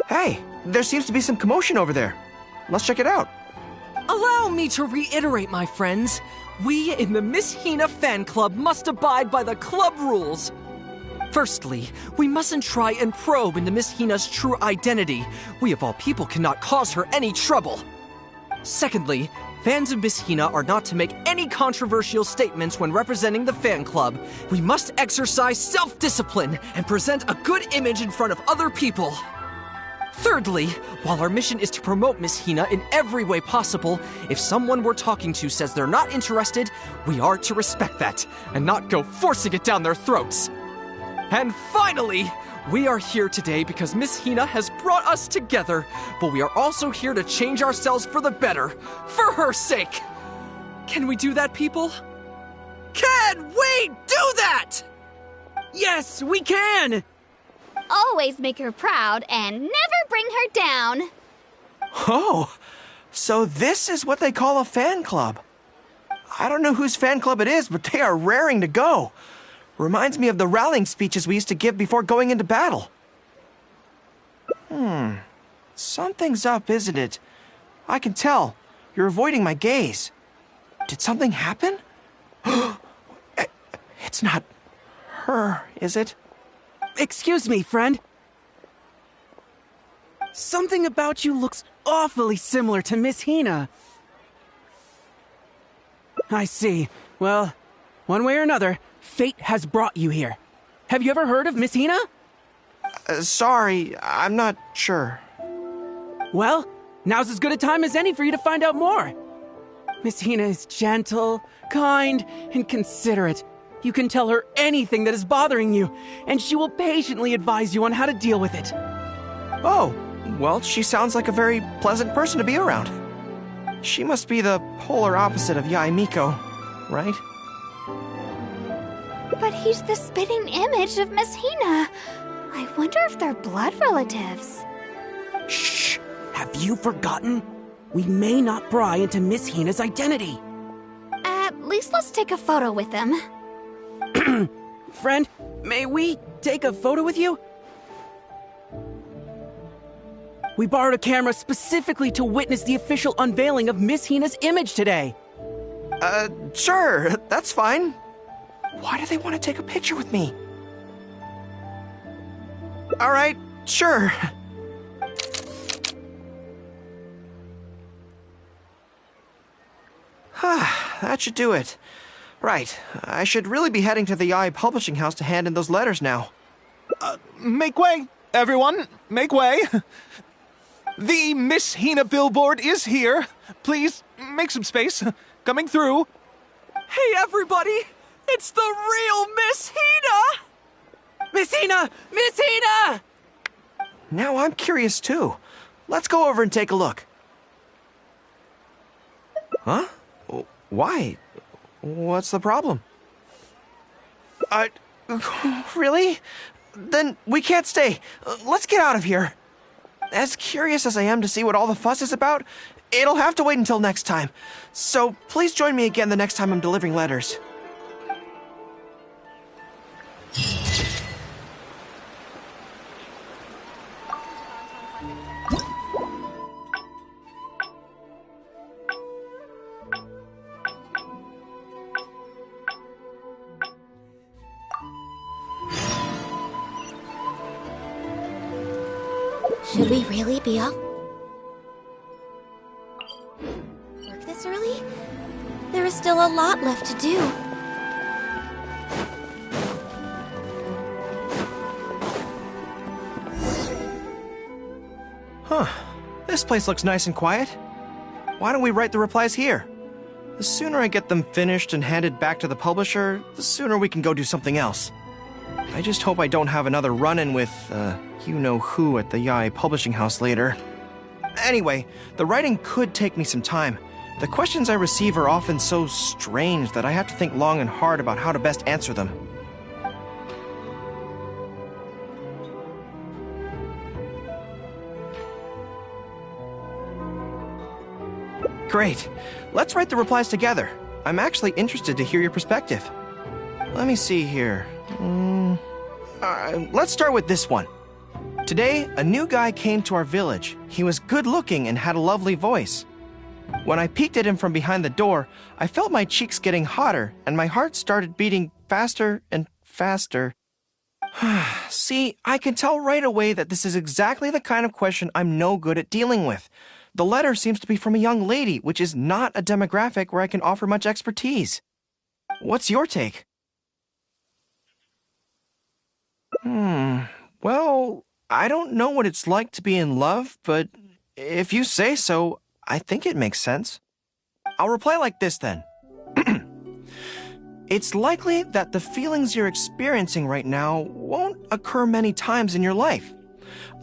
Hey, there seems to be some commotion over there. Let's check it out. Allow me to reiterate, my friends. We in the Miss Hina fan club must abide by the club rules. Firstly, we mustn't try and probe into Miss Hina's true identity. We of all people cannot cause her any trouble. Secondly, fans of Miss Hina are not to make any controversial statements when representing the fan club. We must exercise self-discipline and present a good image in front of other people. Thirdly, while our mission is to promote Miss Hina in every way possible, if someone we're talking to says they're not interested, we are to respect that and not go forcing it down their throats. And finally, we are here today because Miss Hina has brought us together, but we are also here to change ourselves for the better, for her sake. Can we do that, people? Can we do that? Yes, we can! Always make her proud and never bring her down. Oh, so this is what they call a fan club. I don't know whose fan club it is, but they are raring to go. Reminds me of the rallying speeches we used to give before going into battle. Something's up, isn't it? I can tell. You're avoiding my gaze. Did something happen? It's not her, is it? Excuse me, friend. Something about you looks awfully similar to Miss Hina. I see. Well, one way or another, fate has brought you here. Have you ever heard of Miss Hina? Sorry, I'm not sure. Well, now's as good a time as any for you to find out more. Miss Hina is gentle, kind, and considerate. You can tell her anything that is bothering you, and she will patiently advise you on how to deal with it. Oh, well, she sounds like a very pleasant person to be around. She must be the polar opposite of Yae Miko, right? But he's the spitting image of Miss Hina. I wonder if they're blood relatives. Shh! Have you forgotten? We may not pry into Miss Hina's identity. At least let's take a photo with them. Friend, may we take a photo with you? We borrowed a camera specifically to witness the official unveiling of Miss Hina's image today. Sure, that's fine. Why do they want to take a picture with me? All right, sure. That should do it. Right, I should really be heading to the Yae Publishing House to hand in those letters now. Make way, everyone. Make way. The Miss Hina billboard is here. Please, make some space. Coming through. Hey, everybody! It's the real Miss Hina! Miss Hina! Miss Hina! Now I'm curious too. Let's go over and take a look. Huh? Why? What's the problem? Really? Then we can't stay. Let's get out of here. As curious as I am to see what all the fuss is about, it'll have to wait until next time. So please join me again the next time I'm delivering letters. Should we really be off work this early? There is still a lot left to do. Huh. This place looks nice and quiet. Why don't we write the replies here? The sooner I get them finished and handed back to the publisher, the sooner we can go do something else. I just hope I don't have another run-in with, you-know-who at the Yae Publishing House later. Anyway, the writing could take me some time. The questions I receive are often so strange that I have to think long and hard about how to best answer them. Great. Let's write the replies together. I'm actually interested to hear your perspective. Let me see here. Let's start with this one. Today, a new guy came to our village. He was good-looking and had a lovely voice. When I peeked at him from behind the door, I felt my cheeks getting hotter, and my heart started beating faster and faster. See, I can tell right away that this is exactly the kind of question I'm no good at dealing with. The letter seems to be from a young lady, which is not a demographic where I can offer much expertise. What's your take? Well, I don't know what it's like to be in love, but if you say so, I think it makes sense. I'll reply like this then. It's likely that the feelings you're experiencing right now won't occur many times in your life.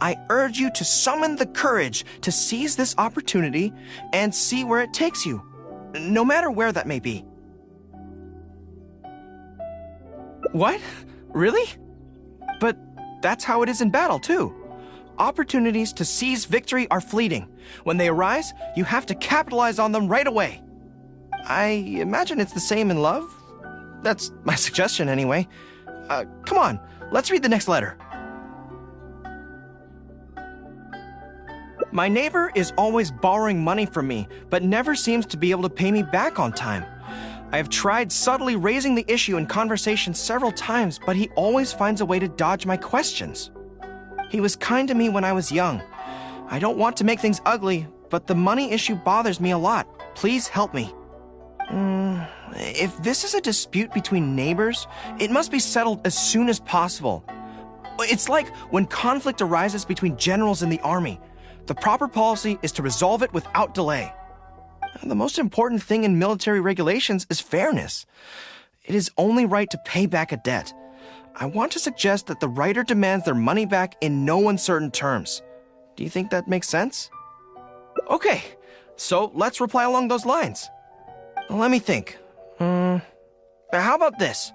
I urge you to summon the courage to seize this opportunity and see where it takes you, no matter where that may be. What? Really? But that's how it is in battle, too. Opportunities to seize victory are fleeting. When they arise, you have to capitalize on them right away. I imagine it's the same in love. That's my suggestion, anyway. Come on, let's read the next letter. My neighbor is always borrowing money from me, but never seems to be able to pay me back on time. I have tried subtly raising the issue in conversation several times, but he always finds a way to dodge my questions. He was kind to me when I was young. I don't want to make things ugly, but the money issue bothers me a lot. Please help me. If this is a dispute between neighbors, it must be settled as soon as possible. It's like when conflict arises between generals in the army. The proper policy is to resolve it without delay. The most important thing in military regulations is fairness. It is only right to pay back a debt. I want to suggest that the writer demands their money back in no uncertain terms. Do you think that makes sense? Okay, so let's reply along those lines. Let me think. How about this?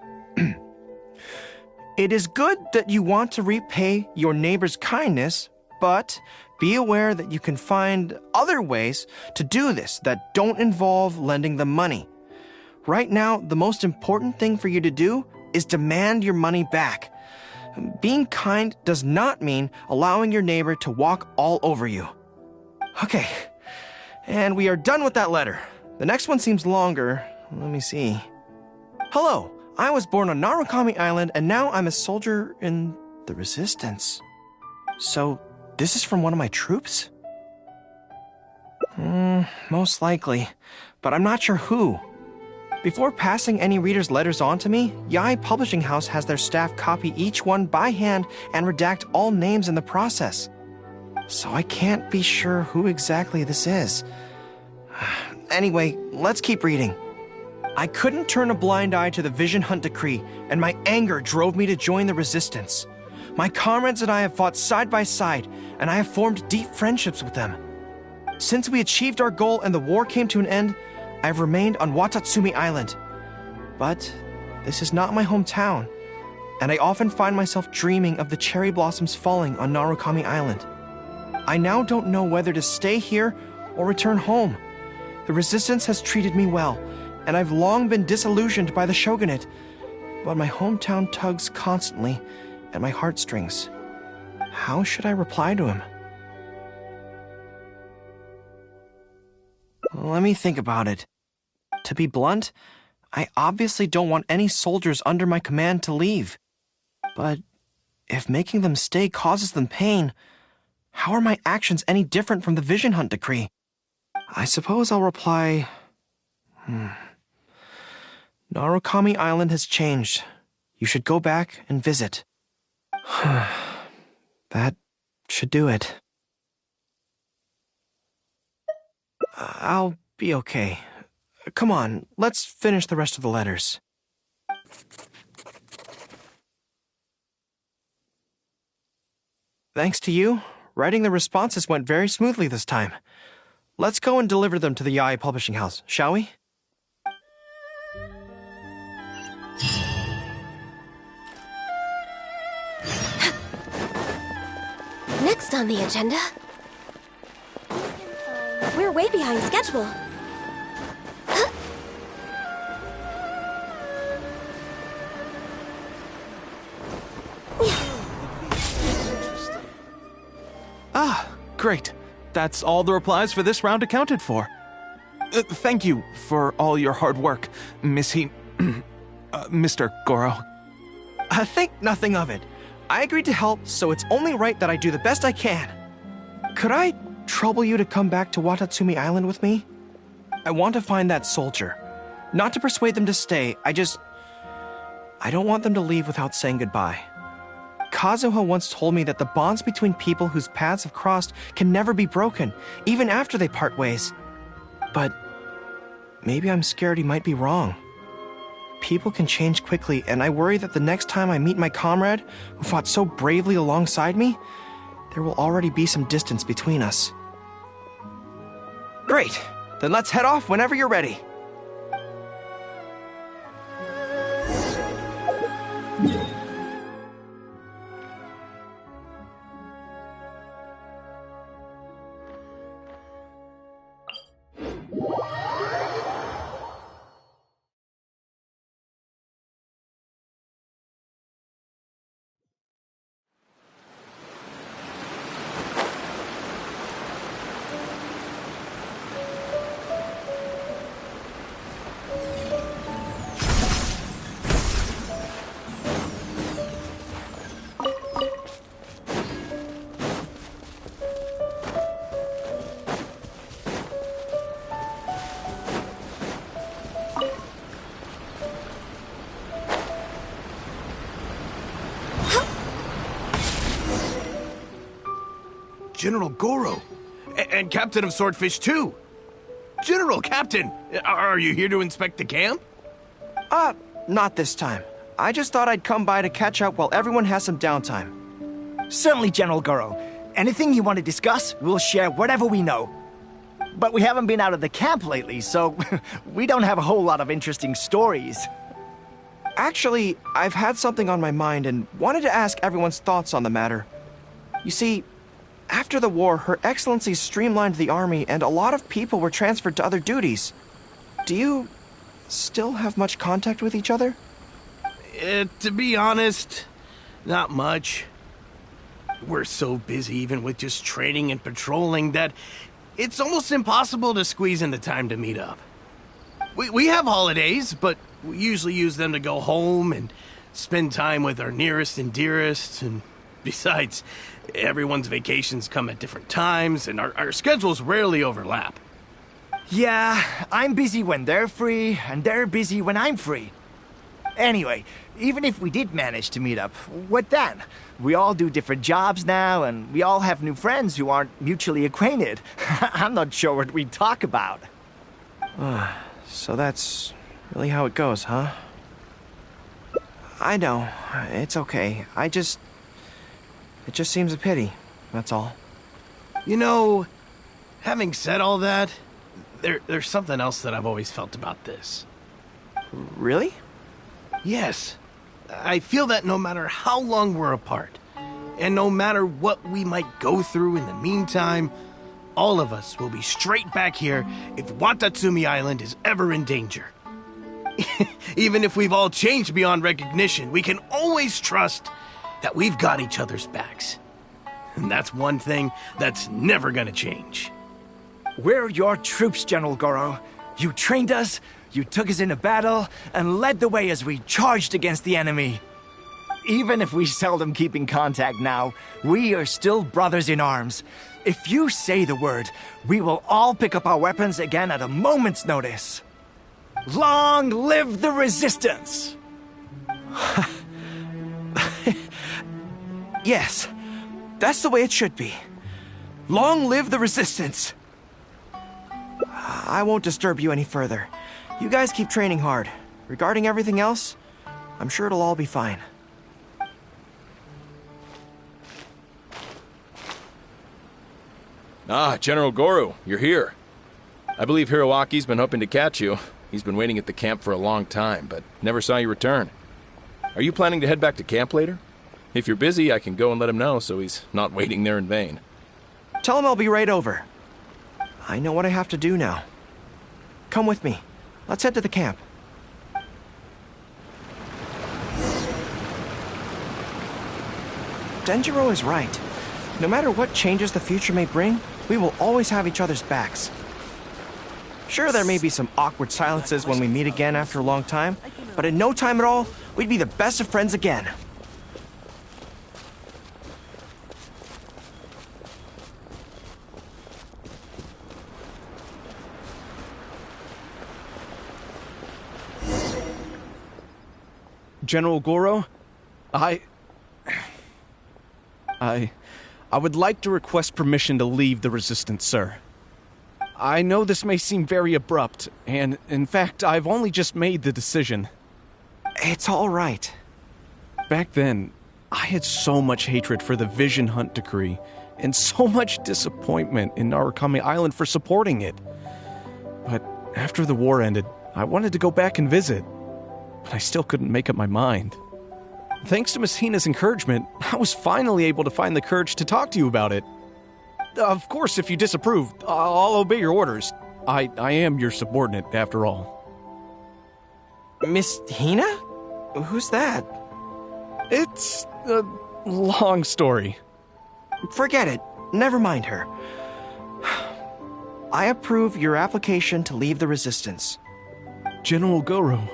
It is good that you want to repay your neighbor's kindness, but be aware that you can find other ways to do this that don't involve lending them money. Right now, the most important thing for you to do is demand your money back. Being kind does not mean allowing your neighbor to walk all over you. Okay, and we are done with that letter. The next one seems longer. Let me see. Hello, I was born on Narukami Island, and now I'm a soldier in the Resistance. So, this is from one of my troops? Most likely, but I'm not sure who. Before passing any reader's letters on to me, Yae Publishing House has their staff copy each one by hand and redact all names in the process. So I can't be sure who exactly this is. Anyway, let's keep reading. I couldn't turn a blind eye to the Vision Hunt Decree, and my anger drove me to join the Resistance. My comrades and I have fought side by side, and I have formed deep friendships with them. Since we achieved our goal and the war came to an end, I have remained on Watatsumi Island. But this is not my hometown, and I often find myself dreaming of the cherry blossoms falling on Narukami Island. I now don't know whether to stay here or return home. The Resistance has treated me well, and I've long been disillusioned by the shogunate, but my hometown tugs constantly at my heartstrings. How should I reply to him? Let me think about it. To be blunt, I obviously don't want any soldiers under my command to leave. But if making them stay causes them pain, how are my actions any different from the Vision Hunt Decree? I suppose I'll reply, Narukami Island has changed. You should go back and visit. That should do it. I'll be okay. Come on, let's finish the rest of the letters. Thanks to you, writing the responses went very smoothly this time. Let's go and deliver them to the Yae Publishing House, shall we? Next on the agenda... We're way behind schedule. Great. That's all the replies for this round accounted for. Thank you for all your hard work, Mr. Gorou. Think nothing of it. I agreed to help, so it's only right that I do the best I can. Could I trouble you to come back to Watatsumi Island with me? I want to find that soldier. Not to persuade them to stay, I don't want them to leave without saying goodbye. Kazuha once told me that the bonds between people whose paths have crossed can never be broken, even after they part ways. But maybe I'm scared he might be wrong. People can change quickly, and I worry that the next time I meet my comrade, who fought so bravely alongside me, there will already be some distance between us. Great! Then let's head off whenever you're ready. General Gorou, and Captain of Swordfish too. General, Captain, are you here to inspect the camp? Not this time. I just thought I'd come by to catch up while everyone has some downtime. Certainly, General Gorou. Anything you want to discuss, we'll share whatever we know. But we haven't been out of the camp lately, so we don't have a whole lot of interesting stories. Actually, I've had something on my mind and wanted to ask everyone's thoughts on the matter. You see, after the war, Her Excellency streamlined the army and a lot of people were transferred to other duties. Do you still have much contact with each other? To be honest, not much. We're so busy even with just training and patrolling that it's almost impossible to squeeze in the time to meet up. We have holidays, but we usually use them to go home and spend time with our nearest and dearest, and besides, everyone's vacations come at different times, and our schedules rarely overlap. Yeah, I'm busy when they're free, and they're busy when I'm free. Anyway, even if we did manage to meet up, what then? We all do different jobs now, and we all have new friends who aren't mutually acquainted. I'm not sure what we'd talk about. So that's really how it goes, huh? I know. It's okay. It just seems a pity, that's all. You know, having said all that, there's something else that I've always felt about this. Really? Yes. I feel that no matter how long we're apart, and no matter what we might go through in the meantime, all of us will be straight back here if Watatsumi Island is ever in danger. Even if we've all changed beyond recognition, we can always trust that we've got each other's backs. And that's one thing that's never gonna change. We're your troops, General Gorou. You trained us, you took us into battle, and led the way as we charged against the enemy. Even if we seldom keep in contact now, we are still brothers in arms. If you say the word, we will all pick up our weapons again at a moment's notice. Long live the resistance! Yes, that's the way it should be. Long live the resistance! I won't disturb you any further. You guys keep training hard. Regarding everything else, I'm sure it'll all be fine. Ah, General Gorou, you're here. I believe Hiroaki's been hoping to catch you. He's been waiting at the camp for a long time, but never saw you return. Are you planning to head back to camp later? If you're busy, I can go and let him know so he's not waiting there in vain. Tell him I'll be right over. I know what I have to do now. Come with me. Let's head to the camp. Denjiro is right. No matter what changes the future may bring, we will always have each other's backs. Sure, there may be some awkward silences when we meet again after a long time, but in no time at all, we'd be the best of friends again. General Gorou, I would like to request permission to leave the Resistance, sir. I know this may seem very abrupt, and in fact, I've only just made the decision. It's all right. Back then, I had so much hatred for the Vision Hunt decree, and so much disappointment in Narukami Island for supporting it. But after the war ended, I wanted to go back and visit, but I still couldn't make up my mind. Thanks to Miss Hina's encouragement, I was finally able to find the courage to talk to you about it. Of course, if you disapprove, I'll obey your orders. I am your subordinate, after all. Miss Hina? Who's that? It's a long story. Forget it. Never mind her. I approve your application to leave the Resistance. General Gorou,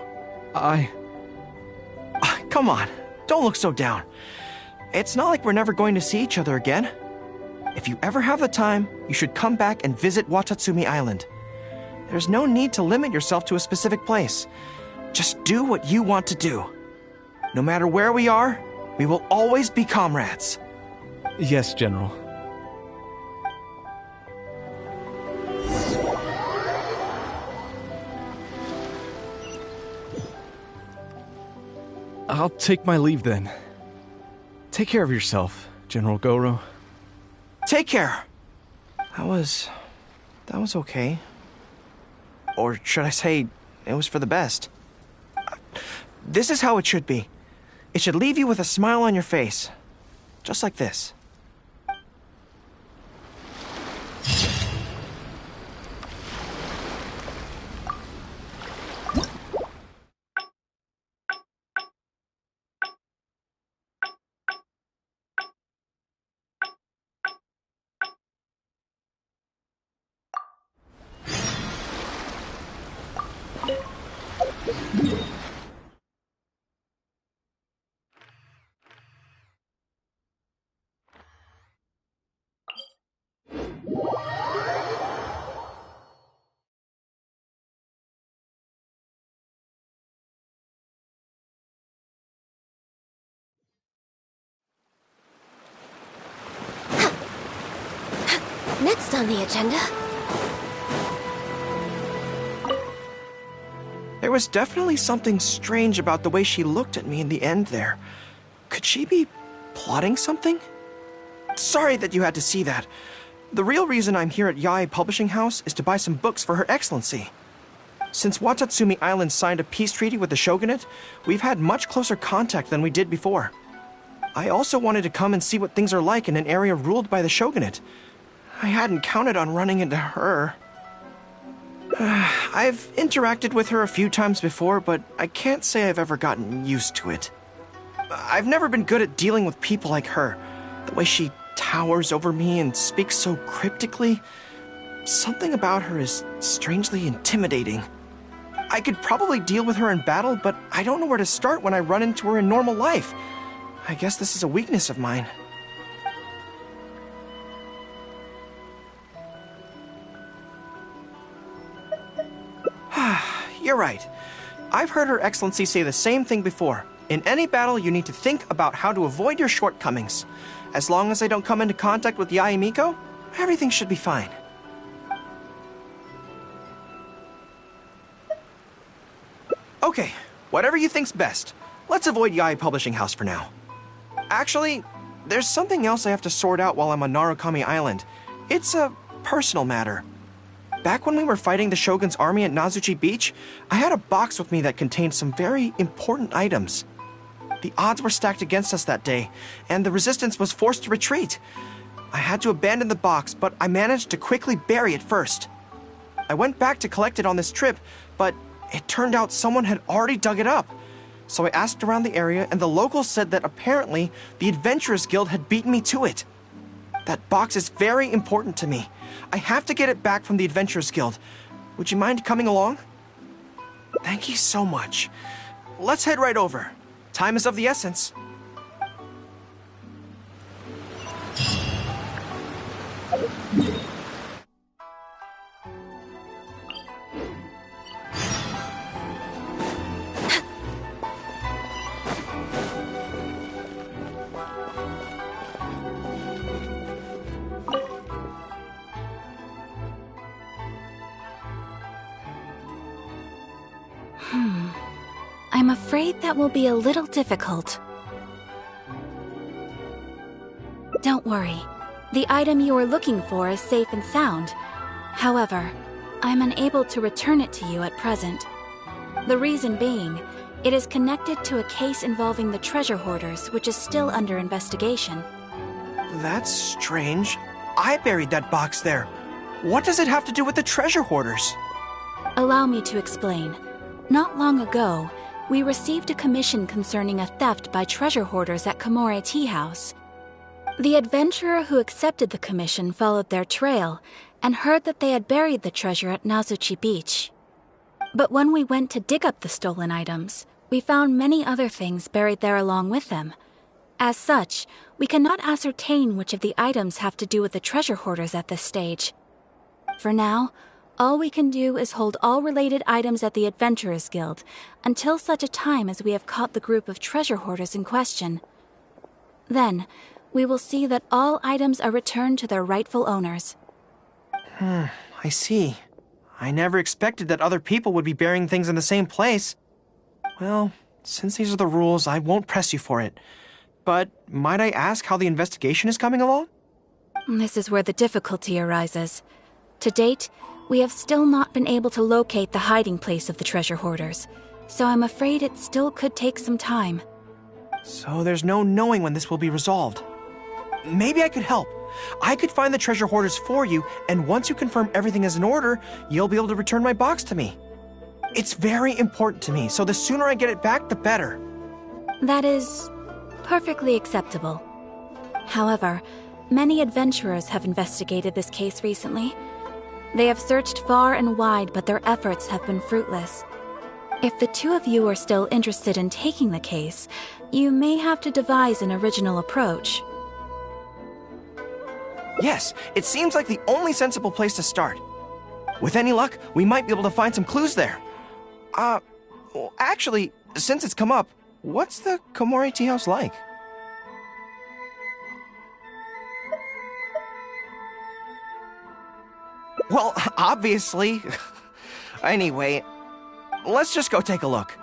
Come on, don't look so down. It's not like we're never going to see each other again. If you ever have the time, you should come back and visit Watatsumi Island. There's no need to limit yourself to a specific place. Just do what you want to do. No matter where we are, we will always be comrades. Yes, General. I'll take my leave then. Take care of yourself, General Gorou. Take care. That was okay. Or should I say, it was for the best. This is how it should be. It should leave you with a smile on your face. Just like this. Next on the agenda. There was definitely something strange about the way she looked at me in the end there. Could she be plotting something? Sorry that you had to see that. The real reason I'm here at Yae Publishing House is to buy some books for Her Excellency. Since Watatsumi Island signed a peace treaty with the shogunate, we've had much closer contact than we did before. I also wanted to come and see what things are like in an area ruled by the shogunate. I hadn't counted on running into her. I've interacted with her a few times before, but I can't say I've ever gotten used to it. I've never been good at dealing with people like her. The way she towers over me and speaks so cryptically. Something about her is strangely intimidating. I could probably deal with her in battle, but I don't know where to start when I run into her in normal life. I guess this is a weakness of mine. You're right. I've heard Her Excellency say the same thing before. In any battle, you need to think about how to avoid your shortcomings. As long as I don't come into contact with Yae Miko, everything should be fine. Okay, whatever you think's best. Let's avoid Yae Publishing House for now. Actually, there's something else I have to sort out while I'm on Narukami Island. It's a personal matter. Back when we were fighting the Shogun's army at Nazuchi Beach, I had a box with me that contained some very important items. The odds were stacked against us that day, and the resistance was forced to retreat. I had to abandon the box, but I managed to quickly bury it first. I went back to collect it on this trip, but it turned out someone had already dug it up. So I asked around the area, and the locals said that apparently the Adventurers Guild had beaten me to it. That box is very important to me. I have to get it back from the Adventurers Guild. Would you mind coming along? Thank you so much. Let's head right over. Time is of the essence. I'm afraid that will be a little difficult. Don't worry. The item you are looking for is safe and sound. However, I'm unable to return it to you at present. The reason being, it is connected to a case involving the treasure hoarders, which is still under investigation. That's strange. I buried that box there. What does it have to do with the treasure hoarders? Allow me to explain. Not long ago, we received a commission concerning a theft by treasure hoarders at Komore Tea House. The adventurer who accepted the commission followed their trail and heard that they had buried the treasure at Nazuchi Beach. But when we went to dig up the stolen items, we found many other things buried there along with them. As such, we cannot ascertain which of the items have to do with the treasure hoarders at this stage. For now, all we can do is hold all related items at the Adventurers Guild until such a time as we have caught the group of treasure hoarders in question. Then, we will see that all items are returned to their rightful owners. I see. I never expected that other people would be burying things in the same place. Well, since these are the rules, I won't press you for it. But might I ask how the investigation is coming along? This is where the difficulty arises. To date, we have still not been able to locate the hiding place of the treasure hoarders, so I'm afraid it still could take some time. So there's no knowing when this will be resolved. Maybe I could help. I could find the treasure hoarders for you, and once you confirm everything is in order, you'll be able to return my box to me. It's very important to me, so the sooner I get it back, the better. That is perfectly acceptable. However, many adventurers have investigated this case recently. They have searched far and wide, but their efforts have been fruitless. If the two of you are still interested in taking the case, you may have to devise an original approach. Yes, it seems like the only sensible place to start. With any luck, we might be able to find some clues there. Well, actually, since it's come up, what's the Komore Tea House like? Well, obviously. Anyway, let's just go take a look.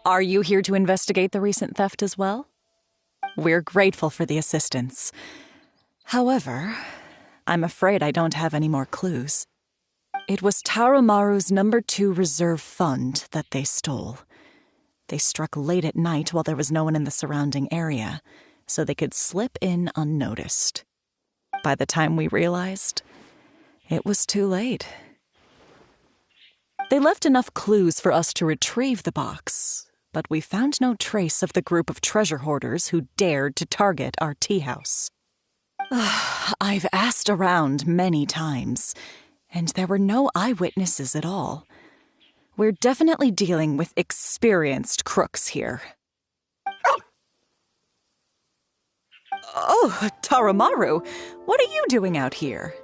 Are you here to investigate the recent theft as well? We're grateful for the assistance. However, I'm afraid I don't have any more clues. It was Tarumaru's number 2 reserve fund that they stole. They struck late at night while there was no one in the surrounding area, so they could slip in unnoticed. By the time we realized, it was too late. They left enough clues for us to retrieve the box, but we found no trace of the group of treasure hoarders who dared to target our tea house. I've asked around many times, and there were no eyewitnesses at all. We're definitely dealing with experienced crooks here. Oh, Tarumaru, what are you doing out here?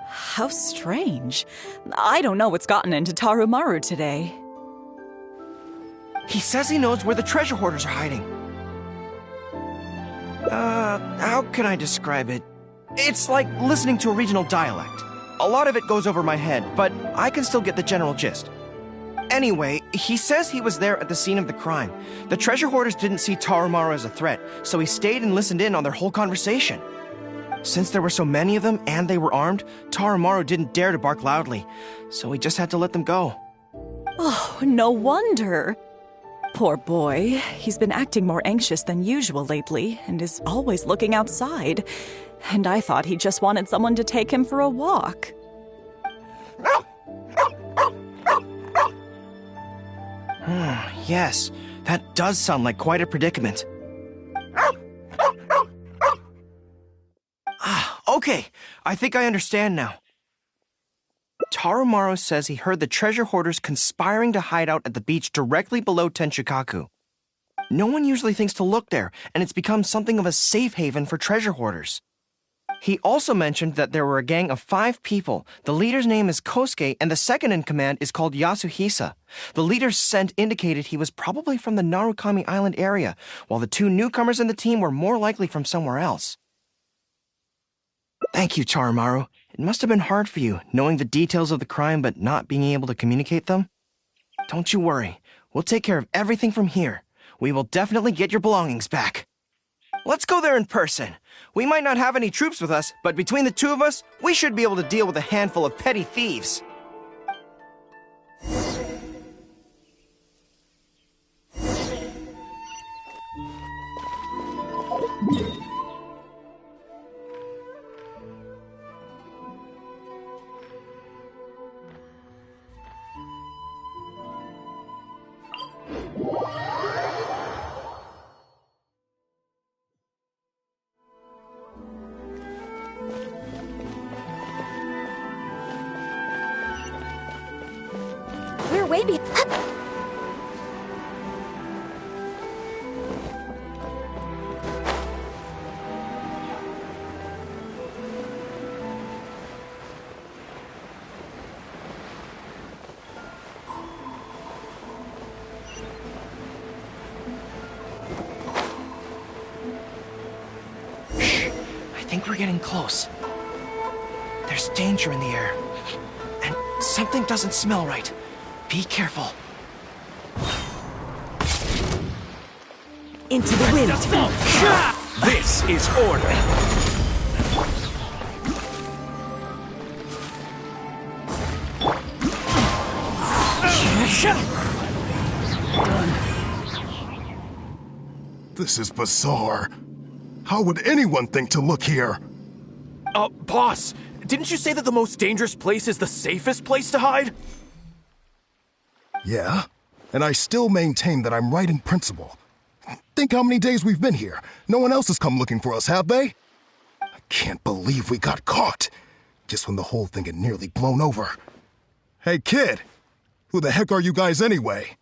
How strange. I don't know what's gotten into Tarumaru today. He says he knows where the treasure hoarders are hiding. How can I describe it? It's like listening to a regional dialect. A lot of it goes over my head, but I can still get the general gist. Anyway, he says he was there at the scene of the crime. The treasure hoarders didn't see Tarumaru as a threat, so he stayed and listened in on their whole conversation. Since there were so many of them and they were armed, Tarumaru didn't dare to bark loudly, so we just had to let them go. Oh, no wonder. Poor boy. He's been acting more anxious than usual lately and is always looking outside. And I thought he just wanted someone to take him for a walk. Yes, that does sound like quite a predicament. Okay, I think I understand now. Tarumaru says he heard the treasure hoarders conspiring to hide out at the beach directly below Tenchukaku. No one usually thinks to look there, and it's become something of a safe haven for treasure hoarders. He also mentioned that there were a gang of 5 people. The leader's name is Kosuke, and the second in command is called Yasuhisa. The leader's scent indicated he was probably from the Narukami Island area, while the 2 newcomers in the team were more likely from somewhere else. Thank you, Tarumaru. It must have been hard for you, knowing the details of the crime but not being able to communicate them. Don't you worry. We'll take care of everything from here. We will definitely get your belongings back. Let's go there in person. We might not have any troops with us, but between the 2 of us, we should be able to deal with a handful of petty thieves. We're way behind. I think we're getting close. There's danger in the air. And something doesn't smell right. Be careful. Into the wind. This is order. This is bizarre. How would anyone think to look here? Boss, didn't you say that the most dangerous place is the safest place to hide? Yeah, and I still maintain that I'm right in principle. Think how many days we've been here. No one else has come looking for us, have they? I can't believe we got caught. Just when the whole thing had nearly blown over. Hey, kid! Who the heck are you guys anyway?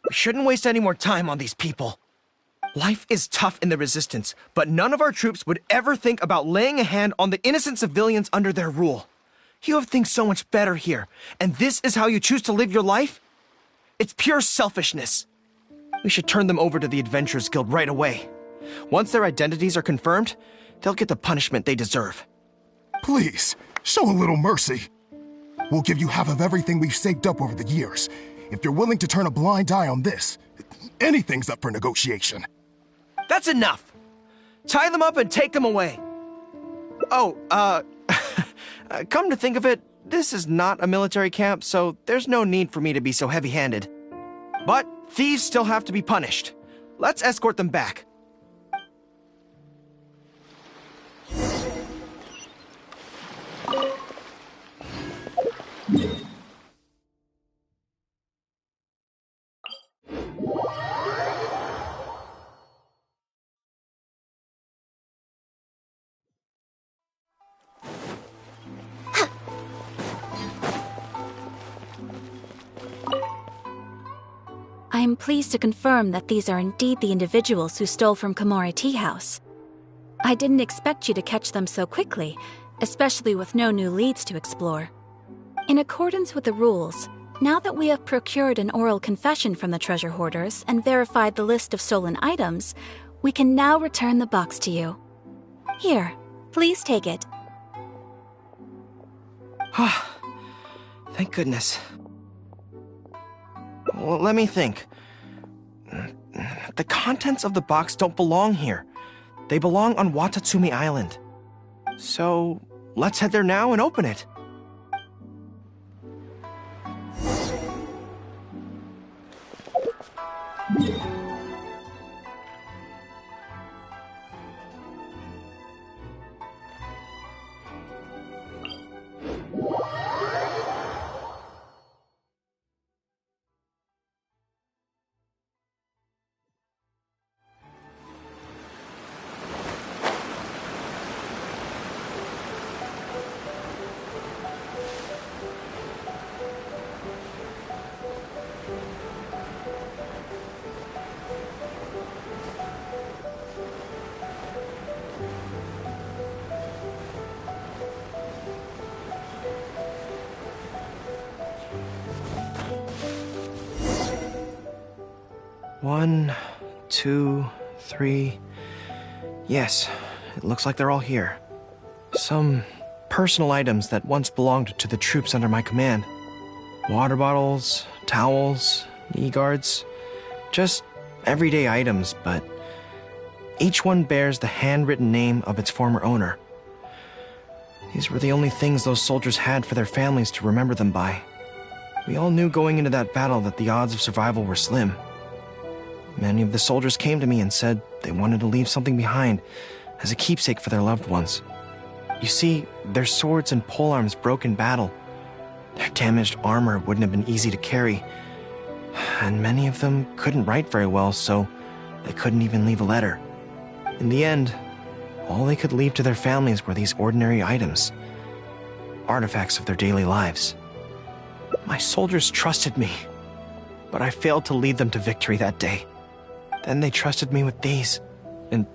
We shouldn't waste any more time on these people. Life is tough in the Resistance, but none of our troops would ever think about laying a hand on the innocent civilians under their rule. You have things so much better here, and this is how you choose to live your life? It's pure selfishness. We should turn them over to the Adventurers Guild right away. Once their identities are confirmed, they'll get the punishment they deserve. Please, show a little mercy. We'll give you half of everything we've saved up over the years. If you're willing to turn a blind eye on this, anything's up for negotiation. That's enough! Tie them up and take them away. Oh, come to think of it, this is not a military camp, so there's no need for me to be so heavy-handed. But thieves still have to be punished. Let's escort them back. I am pleased to confirm that these are indeed the individuals who stole from Komori Tea House. I didn't expect you to catch them so quickly, especially with no new leads to explore. In accordance with the rules, now that we have procured an oral confession from the treasure hoarders and verified the list of stolen items, we can now return the box to you. Here, please take it. Thank goodness. Well, let me think. The contents of the box don't belong here. They belong on Watatsumi Island. So, let's head there now and open it. 1, 2, 3. Yes, it looks like they're all here. Some personal items that once belonged to the troops under my command. Water bottles, towels, knee guards. Just everyday items, but each one bears the handwritten name of its former owner. These were the only things those soldiers had for their families to remember them by. We all knew going into that battle that the odds of survival were slim. Many of the soldiers came to me and said they wanted to leave something behind as a keepsake for their loved ones. You see, their swords and polearms broke in battle. Their damaged armor wouldn't have been easy to carry, and many of them couldn't write very well, so they couldn't even leave a letter. In the end, all they could leave to their families were these ordinary items, artifacts of their daily lives. My soldiers trusted me, but I failed to lead them to victory that day. Then they trusted me with these, and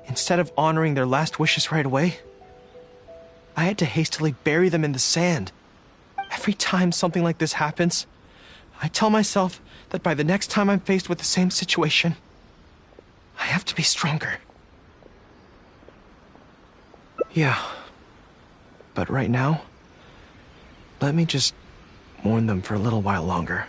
instead of honoring their last wishes right away, I had to hastily bury them in the sand. Every time something like this happens, I tell myself that by the next time I'm faced with the same situation, I have to be stronger. Yeah, but right now, let me just mourn them for a little while longer.